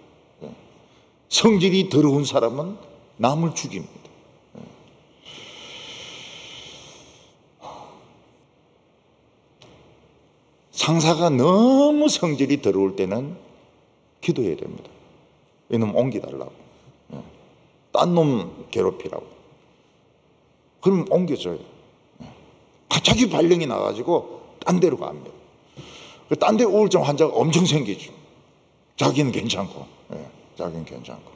성질이 더러운 사람은 남을 죽입니다. 상사가 너무 성질이 더러울 때는 기도해야 됩니다. 이놈 옮기달라고. 딴 놈 괴롭히라고. 그럼 옮겨줘요. 갑자기 발령이 나가지고 딴 데로 갑니다. 딴 데 우울증 환자가 엄청 생기죠. 자기는 괜찮고. 자기는 괜찮고.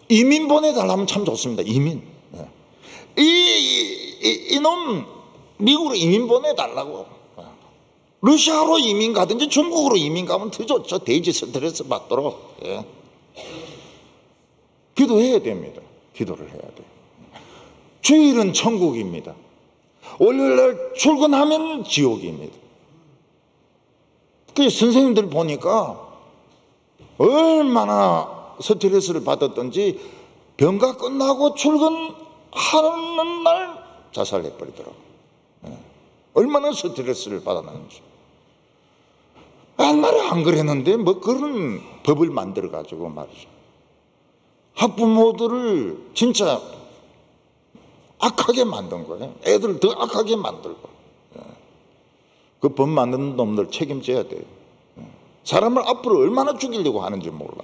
이민 보내달라면 참 좋습니다. 이민. 이놈 미국으로 이민 보내달라고. 러시아로 이민 가든지 중국으로 이민 가면 더 좋죠. 대지 스트레스 받도록. 기도해야 됩니다. 기도를 해야 돼요. 주일은 천국입니다. 월요일날 출근하면 지옥입니다. 그 선생님들 보니까 얼마나 스트레스를 받았던지 병가 끝나고 출근하는 날 자살해버리더라고. 얼마나 스트레스를 받았는지. 옛날에 안 그랬는데 뭐 그런 법을 만들어가지고 말이죠. 학부모들을 진짜 악하게 만든 거예요. 애들 더 악하게 만들고. 그 법 만드는 놈들 책임져야 돼요. 사람을 앞으로 얼마나 죽이려고 하는지 몰라.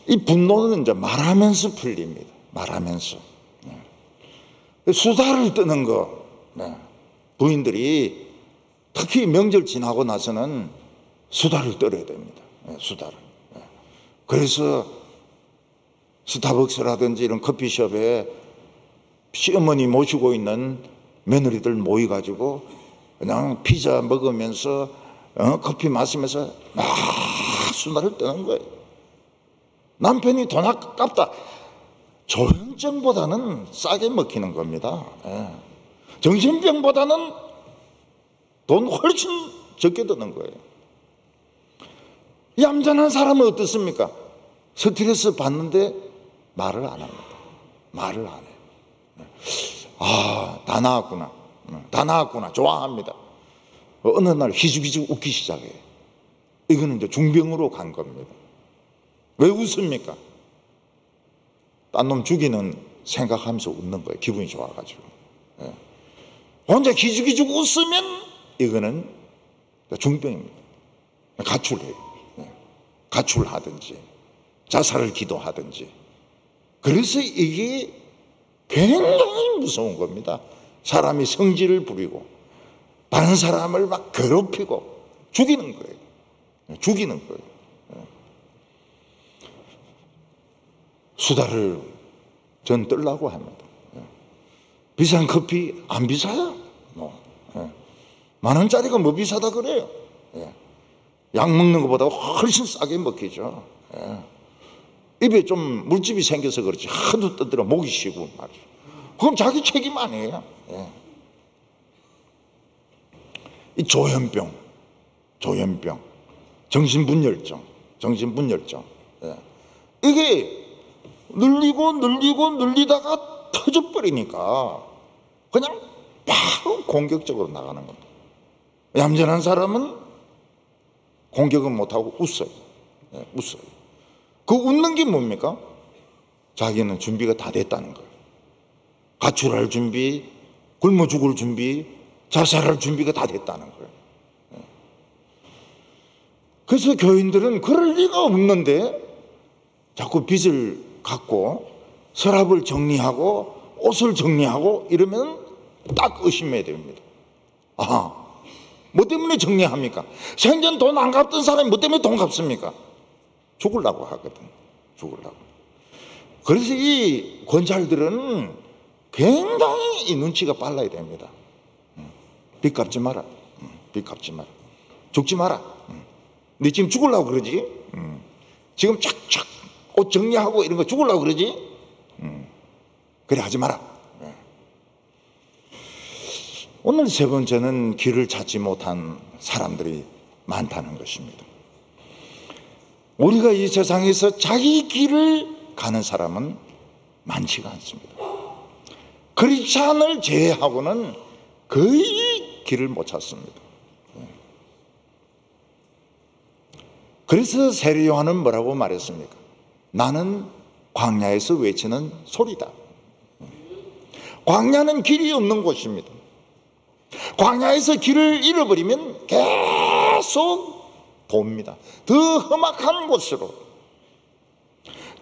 이 분노는 이제 말하면서 풀립니다. 말하면서. 수다를 떠는 거. 부인들이 특히 명절 지나고 나서는 수다를 떨어야 됩니다. 수다를. 그래서 스타벅스라든지 이런 커피숍에 시어머니 모시고 있는 며느리들 모여가지고 그냥 피자 먹으면서 커피 마시면서 막 수다를 떠는 거예요. 남편이 돈 아깝다. 조현증보다는 싸게 먹히는 겁니다. 정신병보다는 돈 훨씬 적게 드는 거예요. 얌전한 사람은 어떻습니까? 스트레스 받는데 말을 안 합니다. 말을 안 해요. 아, 다 나았구나. 다 나았구나. 좋아합니다. 어느 날 희죽희죽 웃기 시작해요. 이거는 이제 중병으로 간 겁니다. 왜 웃습니까? 딴 놈 죽이는 생각하면서 웃는 거예요. 기분이 좋아가지고. 혼자 기죽기죽 웃으면 이거는 중병입니다. 가출해요. 가출하든지 자살을 기도하든지. 그래서 이게 굉장히 무서운 겁니다. 사람이 성질을 부리고 다른 사람을 막 괴롭히고 죽이는 거예요. 죽이는 거예요. 수다를 전 떨라고 합니다. 비싼 커피 안 비싸요. 만 원짜리가 뭐 비싸다 그래요. 약 먹는 것보다 훨씬 싸게 먹히죠. 입에 좀 물집이 생겨서 그렇지 하도 떠들어 목이 쉬고 말이죠. 그럼 자기 책임 아니에요. 이 조현병, 정신분열증. 이게 늘리다가 터져버리니까 그냥 바로 공격적으로 나가는 겁니다. 얌전한 사람은 공격은 못하고 웃어요. 웃어요. 그 웃는 게 뭡니까? 자기는 준비가 다 됐다는 거예요. 가출할 준비, 굶어 죽을 준비, 자살할 준비가 다 됐다는 거예요. 그래서 교인들은 그럴 리가 없는데 자꾸 빚을 갖고 서랍을 정리하고 옷을 정리하고 이러면 딱 의심해야 됩니다. 아, 뭐 때문에 정리합니까? 생전 돈 안 갚던 사람이 뭐 때문에 돈 갚습니까? 죽으려고 하거든. 죽으려고. 그래서 이 권찰들은 굉장히 이 눈치가 빨라야 됩니다. 빚 갚지 마라. 빚 갚지 마라. 죽지 마라. 너 지금 죽으려고 그러지? 지금 착착 옷 정리하고 이런 거 죽으려고 그러지? 그래 하지 마라. 오늘 세 번째는 길을 찾지 못한 사람들이 많다는 것입니다. 우리가 이 세상에서 자기 길을 가는 사람은 많지가 않습니다. 크리스찬을 제외하고는 거의 길을 못 찾습니다. 그래서 세례 요한은 뭐라고 말했습니까? 나는 광야에서 외치는 소리다. 광야는 길이 없는 곳입니다. 광야에서 길을 잃어버리면 계속 돕니다. 더 험악한 곳으로,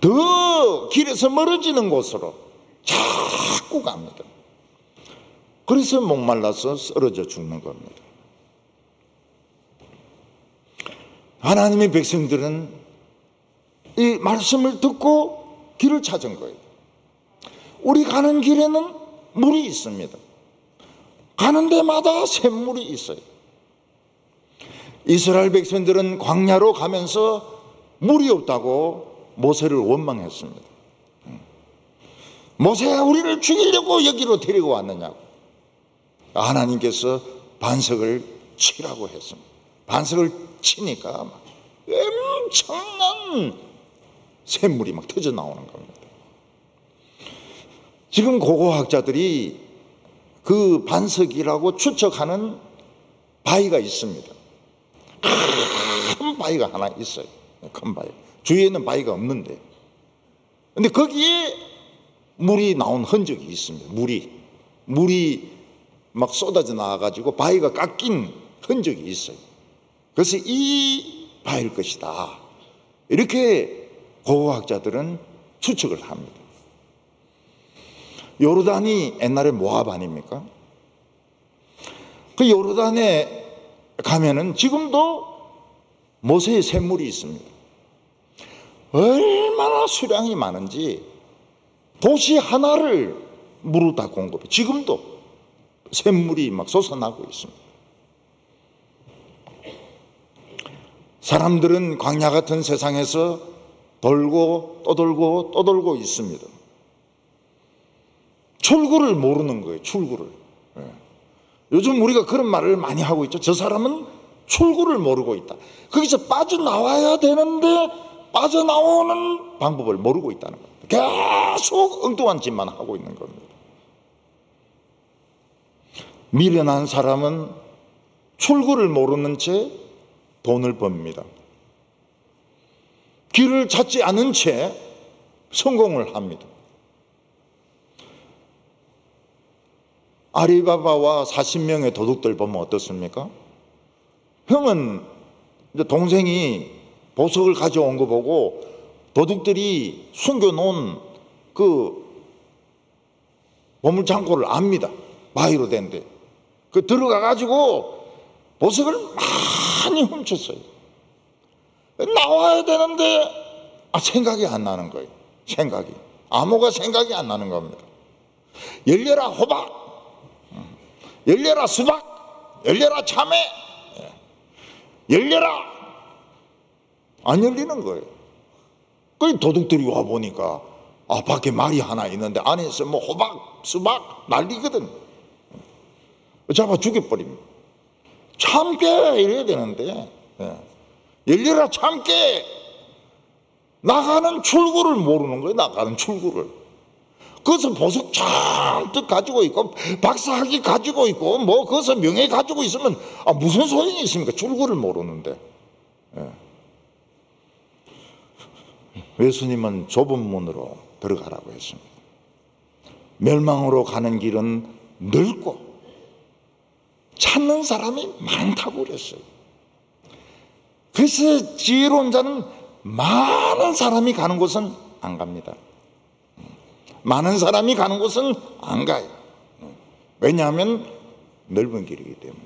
더 길에서 멀어지는 곳으로 자꾸 갑니다. 그래서 목말라서 쓰러져 죽는 겁니다. 하나님의 백성들은 이 말씀을 듣고 길을 찾은 거예요. 우리 가는 길에는 물이 있습니다. 가는 데마다 샘물이 있어요. 이스라엘 백성들은 광야로 가면서 물이 없다고 모세를 원망했습니다. 모세야, 우리를 죽이려고 여기로 데리고 왔느냐고. 하나님께서 반석을 치라고 했습니다. 반석을 치니까 엄청난 샘물이 막 터져 나오는 겁니다. 지금 고고학자들이 그 반석이라고 추측하는 바위가 있습니다. 큰 바위가 하나 있어요. 큰 바위. 주위에는 바위가 없는데. 근데 거기에 물이 나온 흔적이 있습니다. 물이 막 쏟아져 나와가지고 바위가 깎인 흔적이 있어요. 그래서 이 바위일 것이다. 이렇게 고고학자들은 추측을 합니다. 요르단이 옛날에 모압 아닙니까? 그 요르단에 가면은 지금도 모세의 샘물이 있습니다. 얼마나 수량이 많은지 도시 하나를 물을 다 공급해. 지금도 샘물이 막 솟아나고 있습니다. 사람들은 광야 같은 세상에서 돌고 또 돌고 또 돌고 있습니다. 출구를 모르는 거예요. 출구를. 요즘 우리가 그런 말을 많이 하고 있죠. 저 사람은 출구를 모르고 있다. 거기서 빠져나와야 되는데 빠져나오는 방법을 모르고 있다는 겁니다. 계속 엉뚱한 짓만 하고 있는 겁니다. 미련한 사람은 출구를 모르는 채 돈을 법니다. 길을 찾지 않은 채 성공을 합니다. 아리바바와 40명의 도둑들 보면 어떻습니까? 형은 동생이 보석을 가져온 거 보고 도둑들이 숨겨놓은 그 보물창고를 압니다. 바위로 된데. 그 들어가가지고 보석을 많이 훔쳤어요. 나와야 되는데 생각이 안 나는 거예요. 생각이. 암호가 생각이 안 나는 겁니다. 열려라 호박, 열려라 수박, 열려라 참외, 열려라. 안 열리는 거예요. 그 도둑들이 와 보니까 밖에 말이 하나 있는데 안에서 뭐 호박, 수박 난리거든. 잡아 죽여버립니다. 참깨 이래야 되는데 열려라 참깨. 나가는 출구를 모르는 거예요. 나가는 출구를. 그래서 보석 잔뜩 가지고 있고 박사학위 가지고 있고 뭐 거기서 명예 가지고 있으면 무슨 소용이 있습니까? 출구를 모르는데. 예수님은 좁은 문으로 들어가라고 했습니다. 멸망으로 가는 길은 넓고 찾는 사람이 많다고 그랬어요. 그래서 지혜로운 자는 많은 사람이 가는 곳은 안 갑니다. 많은 사람이 가는 곳은 안 가요. 왜냐하면 넓은 길이기 때문에.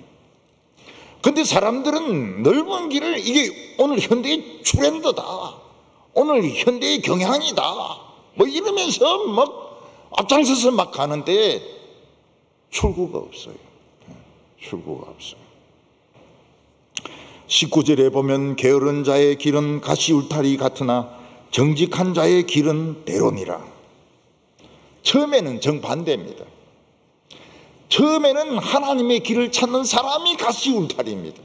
근데 사람들은 넓은 길을 이게 오늘 현대의 트렌드다, 오늘 현대의 경향이다 뭐 이러면서 막 앞장서서 막 가는데 출구가 없어요. 출구가 없어요. 19절에 보면 게으른 자의 길은 가시 울타리 같으나 정직한 자의 길은 대로니라. 처음에는 정반대입니다. 처음에는 하나님의 길을 찾는 사람이 가시 울타리입니다.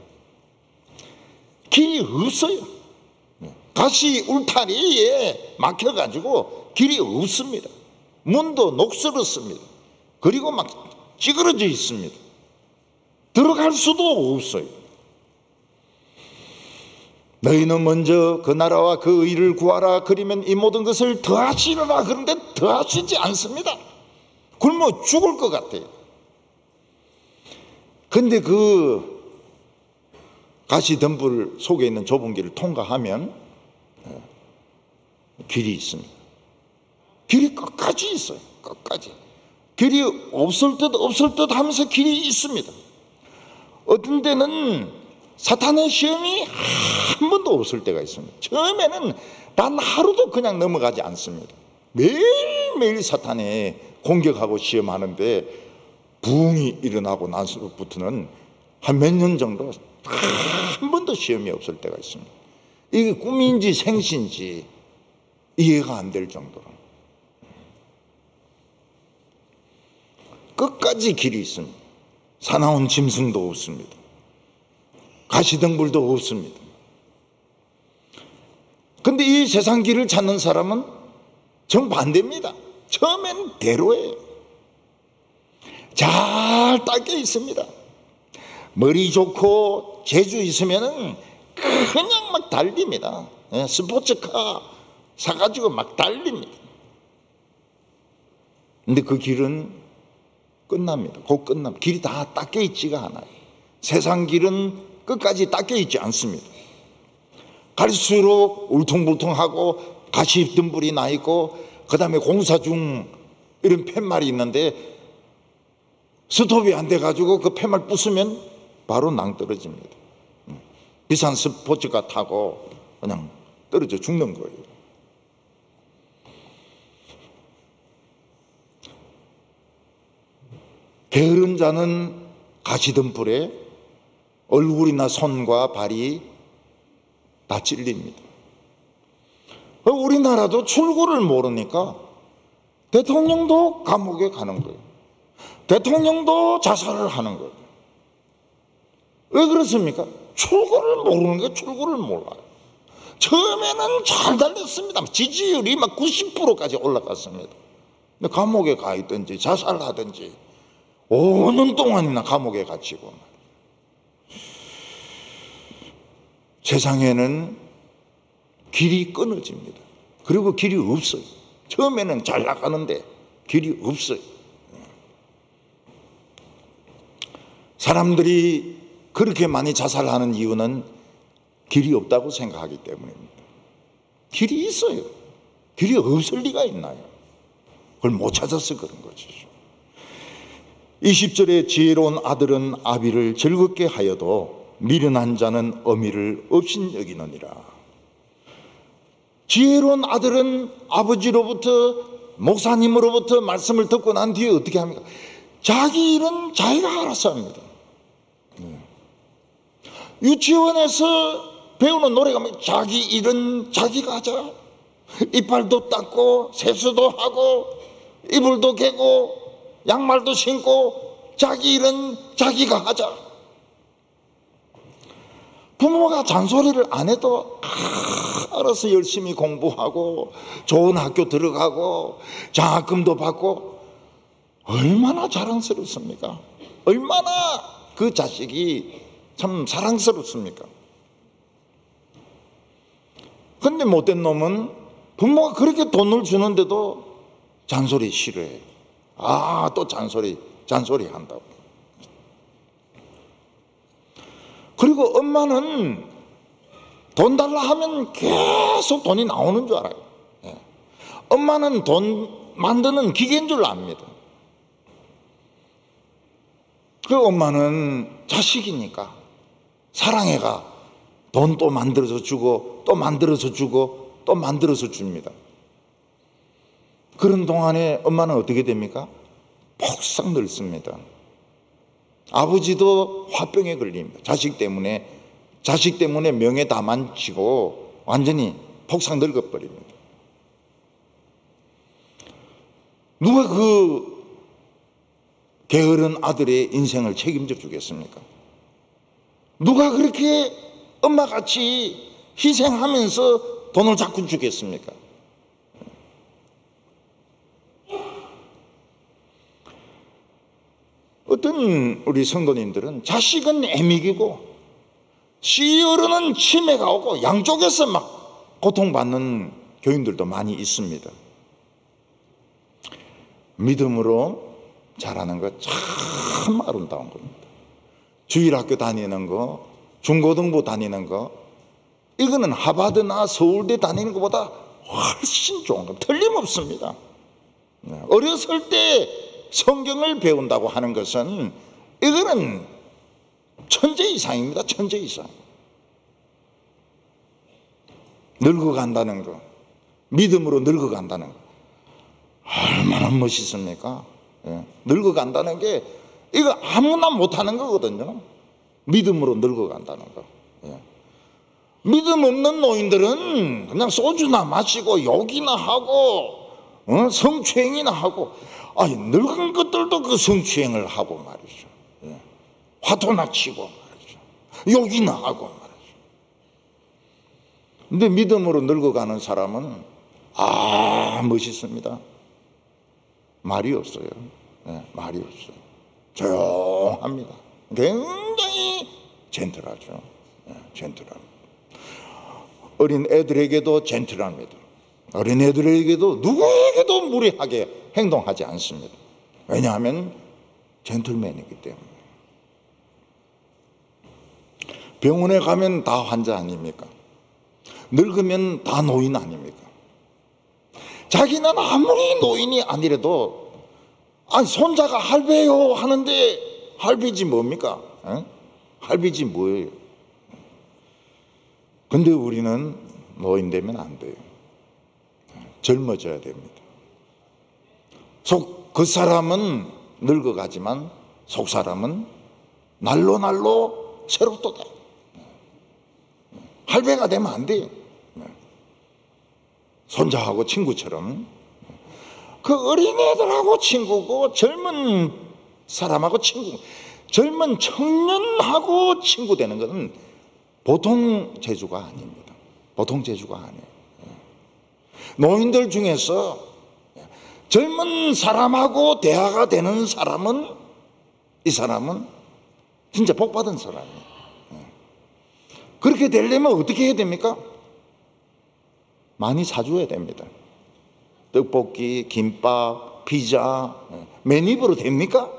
길이 없어요. 가시 울타리에 막혀가지고 길이 없습니다. 문도 녹슬었습니다. 그리고 막 찌그러져 있습니다. 들어갈 수도 없어요. 너희는 먼저 그 나라와 그 의를 구하라. 그러면 이 모든 것을 더하시리라. 그런데 더하시지 않습니다. 굶어 죽을 것 같아요. 근데 그 가시덤불 속에 있는 좁은 길을 통과하면 길이 있습니다. 길이 끝까지 있어요. 끝까지. 길이 없을 듯 하면서 길이 있습니다. 어떤 때는 사탄의 시험이 한 번도 없을 때가 있습니다. 처음에는 단 하루도 그냥 넘어가지 않습니다. 매일매일 사탄이 공격하고 시험하는데 부흥이 일어나고 나서부터는 한 몇 년 정도 한 번도 시험이 없을 때가 있습니다. 이게 꿈인지 생신지 이해가 안 될 정도로 끝까지 길이 있습니다. 사나운 짐승도 없습니다. 가시덤불도 없습니다. 근데 이 세상 길을 찾는 사람은 정반대입니다. 처음엔 대로예요. 잘 닦여 있습니다. 머리 좋고 재주 있으면은 그냥 막 달립니다. 스포츠카 사가지고 막 달립니다. 근데 그 길은 끝납니다. 곧 끝납니다. 길이 다 닦여 있지가 않아요. 세상 길은 끝까지 닦여 있지 않습니다. 갈수록 울퉁불퉁하고 가시덤불이 나 있고, 그 다음에 공사 중 이런 팻말이 있는데 스톱이 안 돼가지고 그 팻말 부수면 바로 낭떠러집니다. 비싼 스포츠카 타고 그냥 떨어져 죽는 거예요. 게으른 자는 가시덤불에 얼굴이나 손과 발이 다 찔립니다. 우리나라도 출구를 모르니까 대통령도 감옥에 가는 거예요. 대통령도 자살을 하는 거예요. 왜 그렇습니까? 출구를 모르는 게 출구를 몰라요. 처음에는 잘 달렸습니다. 지지율이 막 90%까지 올라갔습니다. 근데 감옥에 가 있든지 자살하든지 5년 동안이나 감옥에 갇히고. 세상에는 길이 끊어집니다. 그리고 길이 없어요. 처음에는 잘 나가는데 길이 없어요. 사람들이 그렇게 많이 자살하는 이유는 길이 없다고 생각하기 때문입니다. 길이 있어요. 길이 없을 리가 있나요? 그걸 못 찾아서 그런 거죠. 20절에 지혜로운 아들은 아비를 즐겁게 하여도 미련한 자는 어미를 업신여기느니라. 지혜로운 아들은 아버지로부터, 목사님으로부터 말씀을 듣고 난 뒤에 어떻게 합니까? 자기 일은 자기가 알아서 합니다. 유치원에서 배우는 노래가 자기 일은 자기가 하자. 이빨도 닦고 세수도 하고 이불도 개고 양말도 신고 자기 일은 자기가 하자. 부모가 잔소리를 안 해도 알아서 열심히 공부하고 좋은 학교 들어가고 장학금도 받고 얼마나 자랑스럽습니까? 얼마나 그 자식이 참 사랑스럽습니까? 근데 못된 놈은 부모가 그렇게 돈을 주는데도 잔소리 싫어해. 또 잔소리 한다고. 그리고 엄마는 돈 달라 하면 계속 돈이 나오는 줄 알아요. 엄마는 돈 만드는 기계인 줄 압니다. 그 엄마는 자식이니까 사랑해가 돈 또 만들어서 주고 또 만들어서 주고 또 만들어서 줍니다. 그런 동안에 엄마는 어떻게 됩니까? 폭삭 늙습니다. 아버지도 화병에 걸립니다. 자식 때문에 명예 다 만치고 완전히 폭삭 늙어버립니다. 누가 그 게으른 아들의 인생을 책임져 주겠습니까? 누가 그렇게 엄마같이 희생하면서 돈을 자꾸 주겠습니까? 어떤 우리 성도님들은 자식은 애미기고 시어른은 치매가 오고 양쪽에서 막 고통받는 교인들도 많이 있습니다. 믿음으로 자라는 거 참 아름다운 겁니다. 주일학교 다니는 거, 중고등부 다니는 거, 이거는 하버드나 서울대 다니는 것보다 훨씬 좋은 겁니다. 틀림없습니다. 어렸을 때 성경을 배운다고 하는 것은 이거는 천재 이상입니다. 천재 이상. 늙어간다는 거, 믿음으로 늙어간다는 거 얼마나 멋있습니까? 늙어간다는 게 이거 아무나 못하는 거거든요. 믿음으로 늙어간다는 거. 믿음 없는 노인들은 그냥 소주나 마시고 욕이나 하고 성추행이나 하고, 늙은 것들도 그 성추행을 하고 말이죠. 화도나 치고 말이죠. 욕이나 하고 말이죠. 근데 믿음으로 늙어가는 사람은 멋있습니다. 말이 없어요. 말이 없어요. 조용합니다. 굉장히 젠틀하죠. 젠틀합니다. 어린 애들에게도 젠틀합니다. 어린 애들에게도 누구에게도 무례하게 행동하지 않습니다. 왜냐하면 젠틀맨이기 때문에. 병원에 가면 다 환자 아닙니까? 늙으면 다 노인 아닙니까? 자기는 아무리 노인이 아니라도 손자가 할배요 하는데 할배지 뭡니까? 할배지 뭐예요? 근데 우리는 노인 되면 안 돼요. 젊어져야 됩니다. 그 사람은 늙어가지만 속 사람은 날로 새롭도다. 할배가 되면 안 돼요. 손자하고 친구처럼 그 어린애들하고 친구고 젊은 사람하고 친구, 젊은 청년하고 친구 되는 것은 보통 재주가 아닙니다. 보통 재주가 아니에요. 노인들 중에서 젊은 사람하고 대화가 되는 사람은, 이 사람은 진짜 복 받은 사람이에요. 그렇게 되려면 어떻게 해야 됩니까? 많이 사줘야 됩니다. 떡볶이, 김밥, 피자, 맨입으로 됩니까?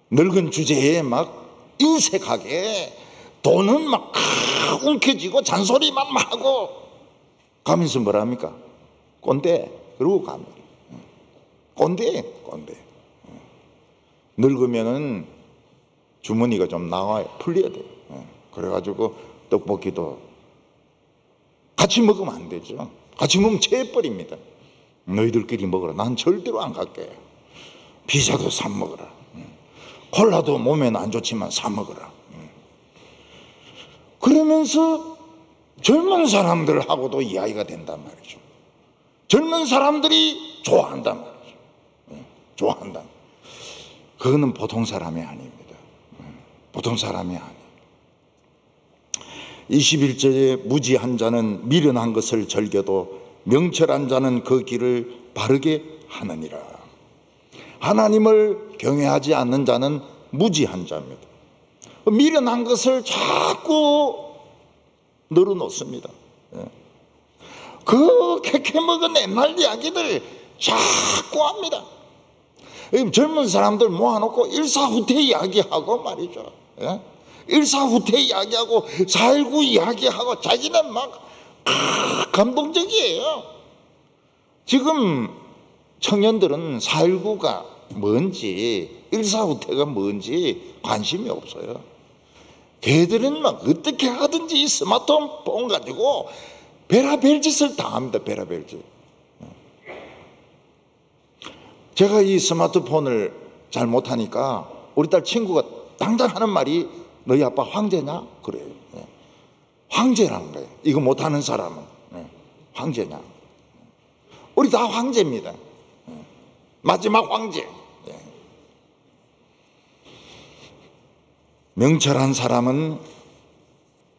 늙은 주제에 막 인색하게 돈은 막 움켜쥐고 잔소리만 하고 가면서 뭐랍니까? 꼰대. 그러고 갑니다. 꼰대. 늙으면은 주머니가 좀 나와요. 풀려야 돼요. 그래가지고 떡볶이도 같이 먹으면 안 되죠. 같이 먹으면 체해버립니다. 너희들끼리 먹어라. 난 절대로 안 갈게. 피자도 사 먹어라. 콜라도 몸에는 안 좋지만 사 먹어라. 그러면서 젊은 사람들하고도 이야기가 된단 말이죠. 젊은 사람들이 좋아한단 말이죠. 좋아한다. 그거는 보통 사람이 아닙니다. 보통 사람이 아니에요. 21절에 무지한 자는 미련한 것을 즐겨도 명철한 자는 그 길을 바르게 하느니라. 하나님을 경외하지 않는 자는 무지한 자입니다. 미련한 것을 자꾸 늘어놓습니다. 그 캐캐먹은 옛날 이야기들 자꾸 합니다. 젊은 사람들 모아놓고 일사후퇴 이야기하고 말이죠. 일사후퇴 이야기하고 4.19 이야기하고 자기는 막 감동적이에요. 지금 청년들은 4.19가 뭔지 일사후퇴가 뭔지 관심이 없어요. 걔들은 막 어떻게 하든지 스마트폰 가지고 별의별 짓을 다 합니다. 별의별 짓. 제가 이 스마트폰을 잘 못하니까 우리 딸 친구가 당장 하는 말이 너희 아빠 황제냐? 그래요. 황제라는 거예요. 이거 못하는 사람은 황제냐? 우리 다 황제입니다. 마지막 황제. 명철한 사람은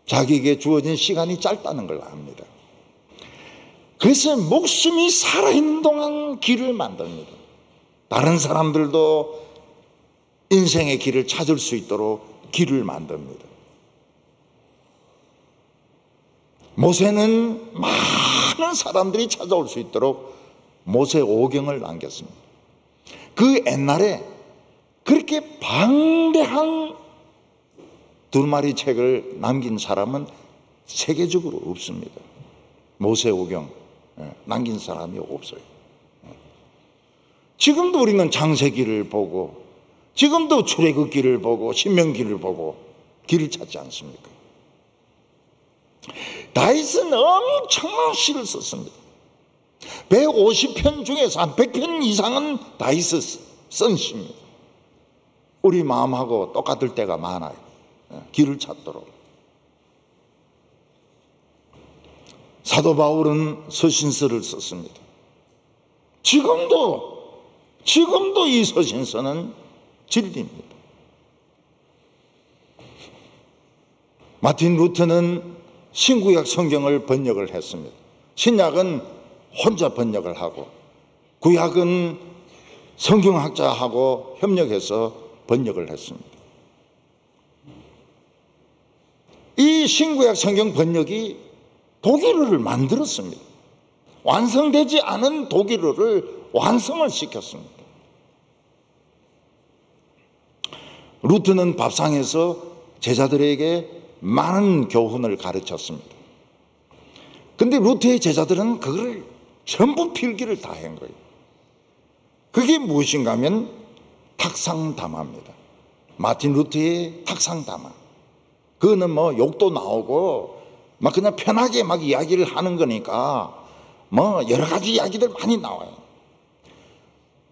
자기에게 주어진 시간이 짧다는 걸 압니다. 그래서 목숨이 살아있는 동안 길을 만듭니다. 다른 사람들도 인생의 길을 찾을 수 있도록 길을 만듭니다. 모세는 많은 사람들이 찾아올 수 있도록 모세 오경을 남겼습니다. 그 옛날에 그렇게 방대한 두루마리 책을 남긴 사람은 세계적으로 없습니다. 모세 오경 남긴 사람이 없어요. 지금도 우리는 창세기를 보고 지금도 출애굽기를 보고 신명기를 보고 길을 찾지 않습니까? 다윗은 엄청난 시를 썼습니다. 150편 중에서 한 100편 이상은 다윗이 쓴 시입니다. 우리 마음하고 똑같을 때가 많아요. 길을 찾도록. 사도 바울은 서신서를 썼습니다. 지금도 이 서신서는 진리입니다. 마틴 루터는 신구약 성경을 번역을 했습니다. 신약은 혼자 번역을 하고 구약은 성경학자하고 협력해서 번역을 했습니다. 이 신구약 성경 번역이 독일어를 만들었습니다. 완성되지 않은 독일어를 완성을 시켰습니다. 루트는 밥상에서 제자들에게 많은 교훈을 가르쳤습니다. 근데 루트의 제자들은 그걸 전부 필기를 다 한 거예요. 그게 무엇인가 하면 탁상담화입니다. 마틴 루트의 탁상담화. 그거는 뭐 욕도 나오고 막 그냥 편하게 막 이야기를 하는 거니까 뭐 여러 가지 이야기들 많이 나와요.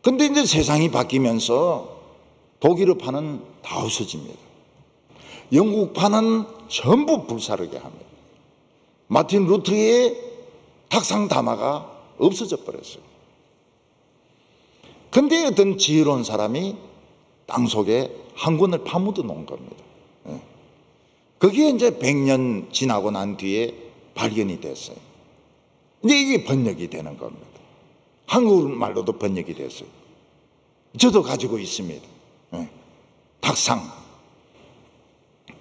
근데 이제 세상이 바뀌면서 독일어파는 다 없어집니다. 영국파는 전부 불사르게 합니다. 마틴 루트의 탁상담화가 없어져 버렸어요. 근데 어떤 지혜로운 사람이 땅속에 한 권을 파묻어 놓은 겁니다. 그게 이제 100년 지나고 난 뒤에 발견이 됐어요. 이제 이게 번역이 되는 겁니다. 한국말로도 번역이 됐어요. 저도 가지고 있습니다.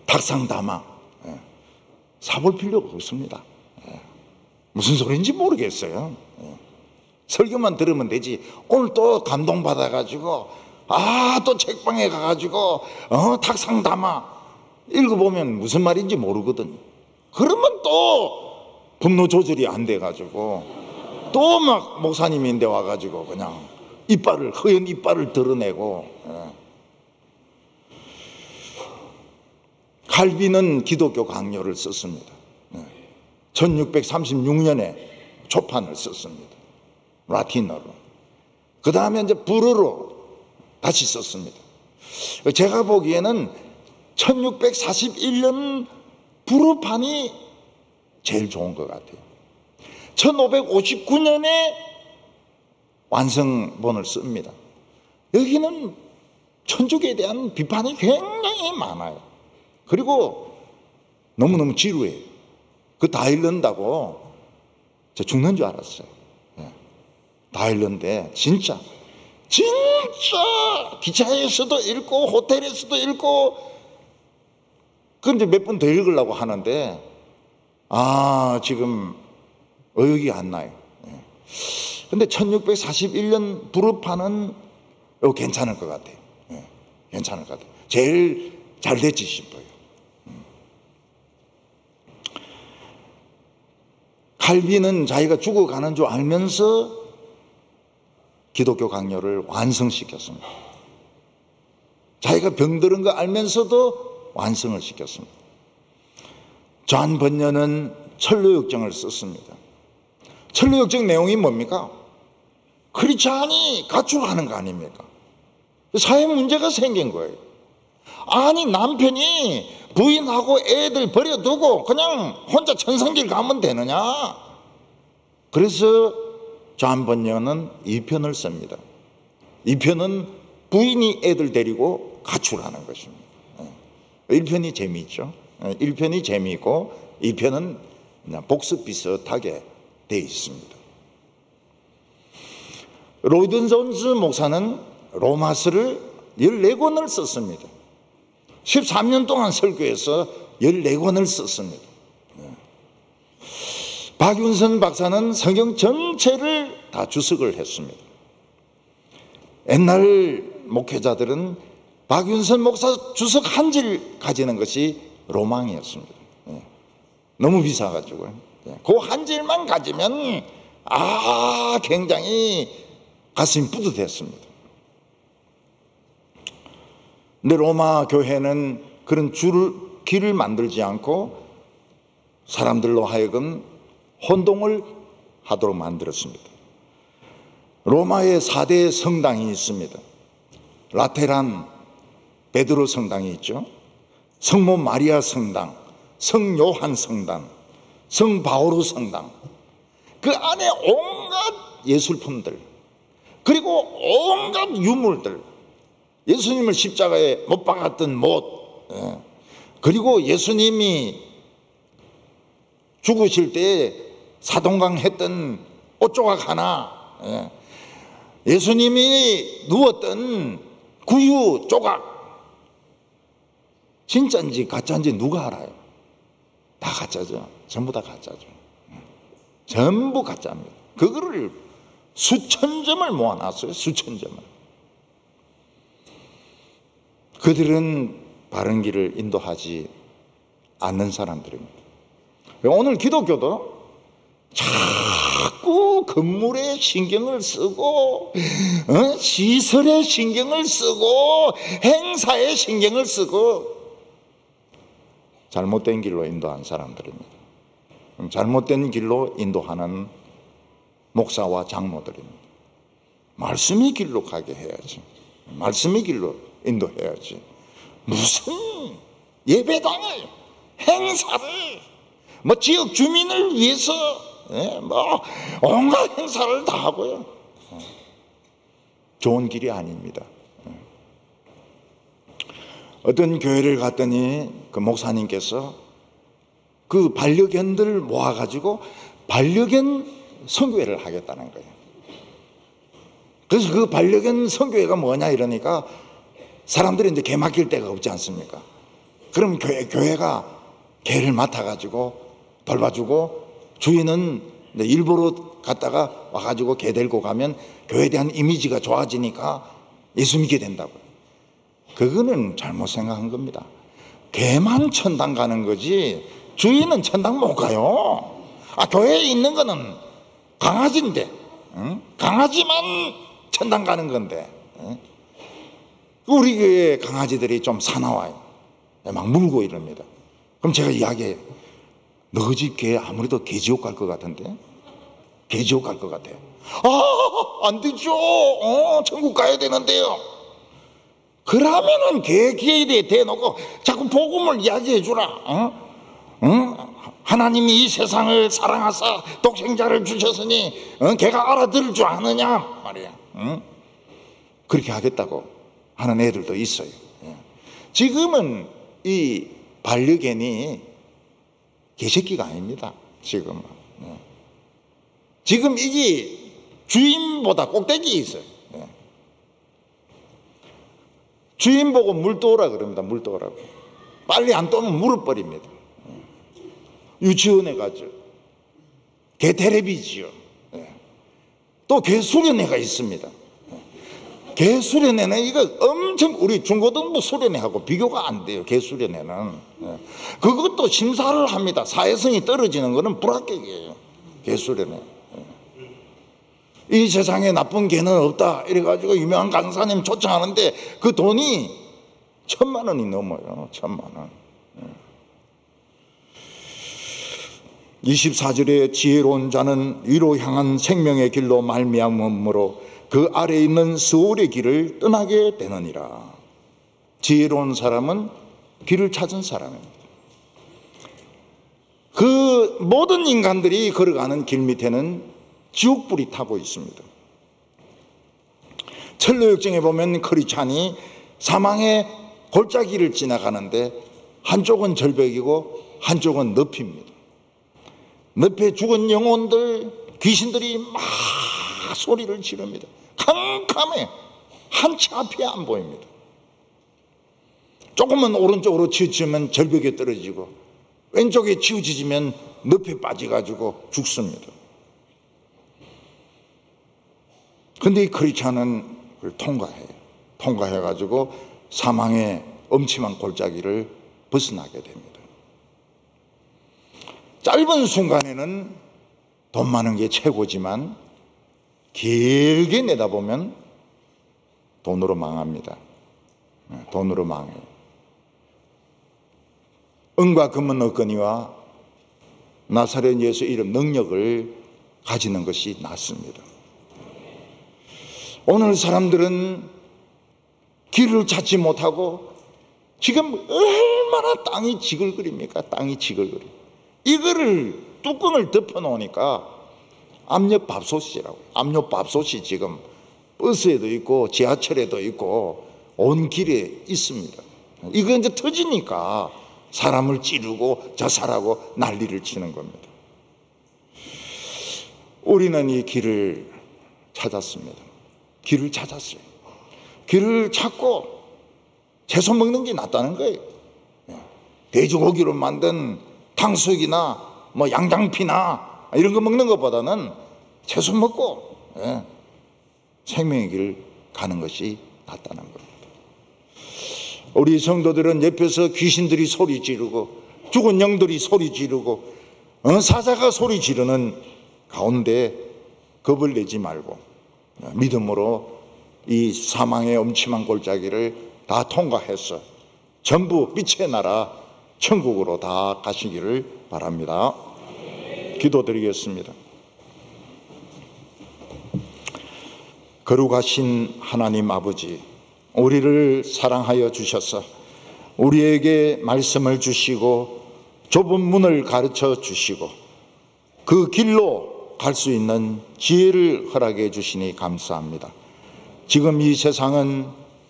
탁상담화. 사볼 필요가 없습니다. 무슨 소리인지 모르겠어요. 설교만 들으면 되지. 오늘 또 감동받아가지고 또 책방에 가가지고 탁상담화 읽어보면 무슨 말인지 모르거든. 그러면 또 분노 조절이 안 돼가지고 또 막 목사님인데 와가지고 그냥 허연 이빨을 드러내고. 칼빈은 기독교 강요를 썼습니다. 1636년에 초판을 썼습니다. 라틴어로. 그 다음에 이제 불어로 다시 썼습니다. 제가 보기에는 1641년 불어판이 제일 좋은 것 같아요. 1559년에 완성본을 씁니다. 여기는 천주교에 대한 비판이 굉장히 많아요. 그리고 너무너무 지루해요. 그거 다 읽는다고 저 죽는 줄 알았어요. 다 읽는데 진짜 기차에서도 읽고 호텔에서도 읽고 그런데 몇 번 더 읽으려고 하는데 지금 의욕이 안 나요. 근데 1641년 불어판은 괜찮을 것 같아요. 괜찮을 것 같아요. 제일 잘 됐지 싶어요. 칼빈은 자기가 죽어가는 줄 알면서 기독교 강요를 완성시켰습니다. 자기가 병들은 거 알면서도 완성을 시켰습니다. 존 번연은 천로역정을 썼습니다. 천로역정 내용이 뭡니까? 크리스찬이 가출하는 거 아닙니까? 사회 문제가 생긴 거예요. 아니 남편이 부인하고 애들 버려두고 그냥 혼자 천상길 가면 되느냐? 그래서 존 번연은 2편을 씁니다. 2편은 부인이 애들 데리고 가출하는 것입니다. 1편이 재미있죠. 1편이 재미있고 2편은 복습 비슷하게 되어 있습니다. 로이든 존스 목사는 로마서를 14권을 썼습니다. 13년 동안 설교해서 14권을 썼습니다. 박윤선 박사는 성경 전체를 다 주석을 했습니다. 옛날 목회자들은 박윤선 목사 주석 한 질 가지는 것이 로망이었습니다. 너무 비싸가지고요. 그 한 질만 가지면 굉장히 가슴이 뿌듯했습니다. 근데 로마 교회는 그런 길을 만들지 않고 사람들로 하여금 혼동을 하도록 만들었습니다. 로마에 4대 성당이 있습니다. 라테란 베드로 성당이 있죠. 성모 마리아 성당, 성요한 성당, 성바오로 성당. 그 안에 온갖 예술품들, 그리고 온갖 유물들, 예수님을 십자가에 못 박았던 못, 그리고 예수님이 죽으실 때 사동강 했던 옷조각 하나, 예수님이 누웠던 구유 조각, 진짜인지 가짜인지 누가 알아요? 다 가짜죠. 전부 다 가짜죠. 전부 가짜입니다. 그거를 수천 점을 모아놨어요. 수천 점을. 그들은 바른 길을 인도하지 않는 사람들입니다. 오늘 기독교도 자꾸 건물에 신경을 쓰고 시설에 신경을 쓰고 행사에 신경을 쓰고 잘못된 길로 인도한 사람들입니다. 잘못된 길로 인도하는 목사와 장로들입니다. 말씀의 길로 가게 해야지. 말씀의 길로 인도해야지. 무슨 예배당을, 행사를, 지역 주민을 위해서 온갖 행사를 다 하고요. 좋은 길이 아닙니다. 어떤 교회를 갔더니 그 목사님께서 그 반려견들 모아가지고 반려견 선교회를 하겠다는 거예요. 그래서 그 반려견 선교회가 뭐냐 이러니까 사람들이 이제 개 맡길 데가 없지 않습니까? 그럼 교회가 개를 맡아가지고 돌봐주고 주인은 일부러 갔다가 와가지고 개 데리고 가면 교회에 대한 이미지가 좋아지니까 예수 믿게 된다고요. 그거는 잘못 생각한 겁니다. 개만 천당 가는 거지 주인은 천당 못 가요. 교회에 있는 거는 강아지인데, 강아지만 천당 가는 건데, 우리 교회 강아지들이 좀 사나워요. 막 물고 이럽니다. 그럼 제가 이야기해요. 너 집 개 아무래도 개지옥 갈 것 같은데? 개지옥 갈 것 같아요. 안 되죠. 천국 가야 되는데요. 그러면은 개에 대놓고 자꾸 복음을 이야기해 주라. 하나님이 이 세상을 사랑하사 독생자를 주셨으니 걔가 알아들을 줄 아느냐 말이야. 그렇게 하겠다고 하는 애들도 있어요. 지금은 이 반려견이 개새끼가 아닙니다. 지금 이게 주인보다 꼭대기에 있어요. 주인 보고 물 떠오라 그럽니다. 물 떠오라고. 빨리 안 떠면 물을 버립니다. 유치원에 가죠. 개 테레비지요. 또 개 수련회가 있습니다. 개 수련회는 이거 엄청 우리 중고등부 수련회하고 비교가 안 돼요. 개 수련회는. 그것도 심사를 합니다. 사회성이 떨어지는 거는 불합격이에요. 개 수련회. 이 세상에 나쁜 개는 없다 이래가지고 유명한 강사님 초청하는데 그 돈이 1,000만 원이 넘어요. 1,000만 원. 24절에 지혜로운 자는 위로 향한 생명의 길로 말미암음으로 그 아래에 있는 스올의 길을 떠나게 되느니라. 지혜로운 사람은 길을 찾은 사람입니다. 그 모든 인간들이 걸어가는 길 밑에는 지옥불이 타고 있습니다. 철로역정에 보면 크리스찬이 사망의 골짜기를 지나가는데 한쪽은 절벽이고 한쪽은 늪입니다. 늪에 죽은 영혼들, 귀신들이 막 소리를 지릅니다. 캄캄해. 한치 앞이 안 보입니다. 조금만 오른쪽으로 치우치면 절벽에 떨어지고 왼쪽에 치우치면 늪에 빠져가지고 죽습니다. 근데 이 크리스찬은 그걸 통과해요. 통과해가지고 사망의 엄침한 골짜기를 벗어나게 됩니다. 짧은 순간에는 돈 많은 게 최고지만 길게 내다보면 돈으로 망합니다. 돈으로 망해요. 은과 금은 없거니와 나사렛 예수 이름 능력을 가지는 것이 낫습니다. 오늘 사람들은 길을 찾지 못하고 지금 얼마나 땅이 지글거립니까? 땅이 지글거려. 이거를 뚜껑을 덮어 놓으니까 압력밥솥이라고. 압력밥솥이 지금 버스에도 있고 지하철에도 있고 온 길에 있습니다. 이거 이제 터지니까 사람을 찌르고 자살하고 난리를 치는 겁니다. 우리는 이 길을 찾았습니다. 길을 찾았어요. 길을 찾고 채소 먹는 게 낫다는 거예요. 돼지고기로 만든 탕수육이나 뭐 양장피나 이런 거 먹는 것보다는 채소 먹고 생명의 길 가는 것이 낫다는 겁니다. 우리 성도들은 옆에서 귀신들이 소리 지르고 죽은 영들이 소리 지르고 사자가 소리 지르는 가운데 겁을 내지 말고 믿음으로 이 사망의 엄침한 골짜기를 다 통과해서 전부 빛의 나라 천국으로 다 가시기를 바랍니다. 기도드리겠습니다. 거룩하신 하나님 아버지, 우리를 사랑하여 주셔서 우리에게 말씀을 주시고 좁은 문을 가르쳐 주시고 그 길로 갈 수 있는 지혜를 허락해 주시니 감사합니다. 지금 이 세상은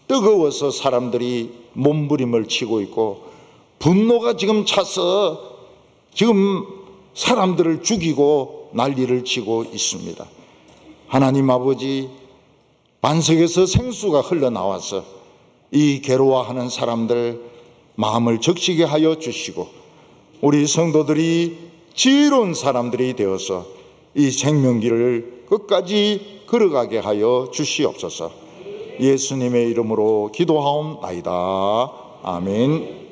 뜨거워서 사람들이 몸부림을 치고 있고 분노가 지금 차서 지금 사람들을 죽이고 난리를 치고 있습니다. 하나님 아버지, 반석에서 생수가 흘러나와서 이 괴로워하는 사람들 마음을 적시게 하여 주시고 우리 성도들이 지혜로운 사람들이 되어서 이 생명길을 끝까지 걸어가게 하여 주시옵소서. 예수님의 이름으로 기도하옵나이다. 아멘.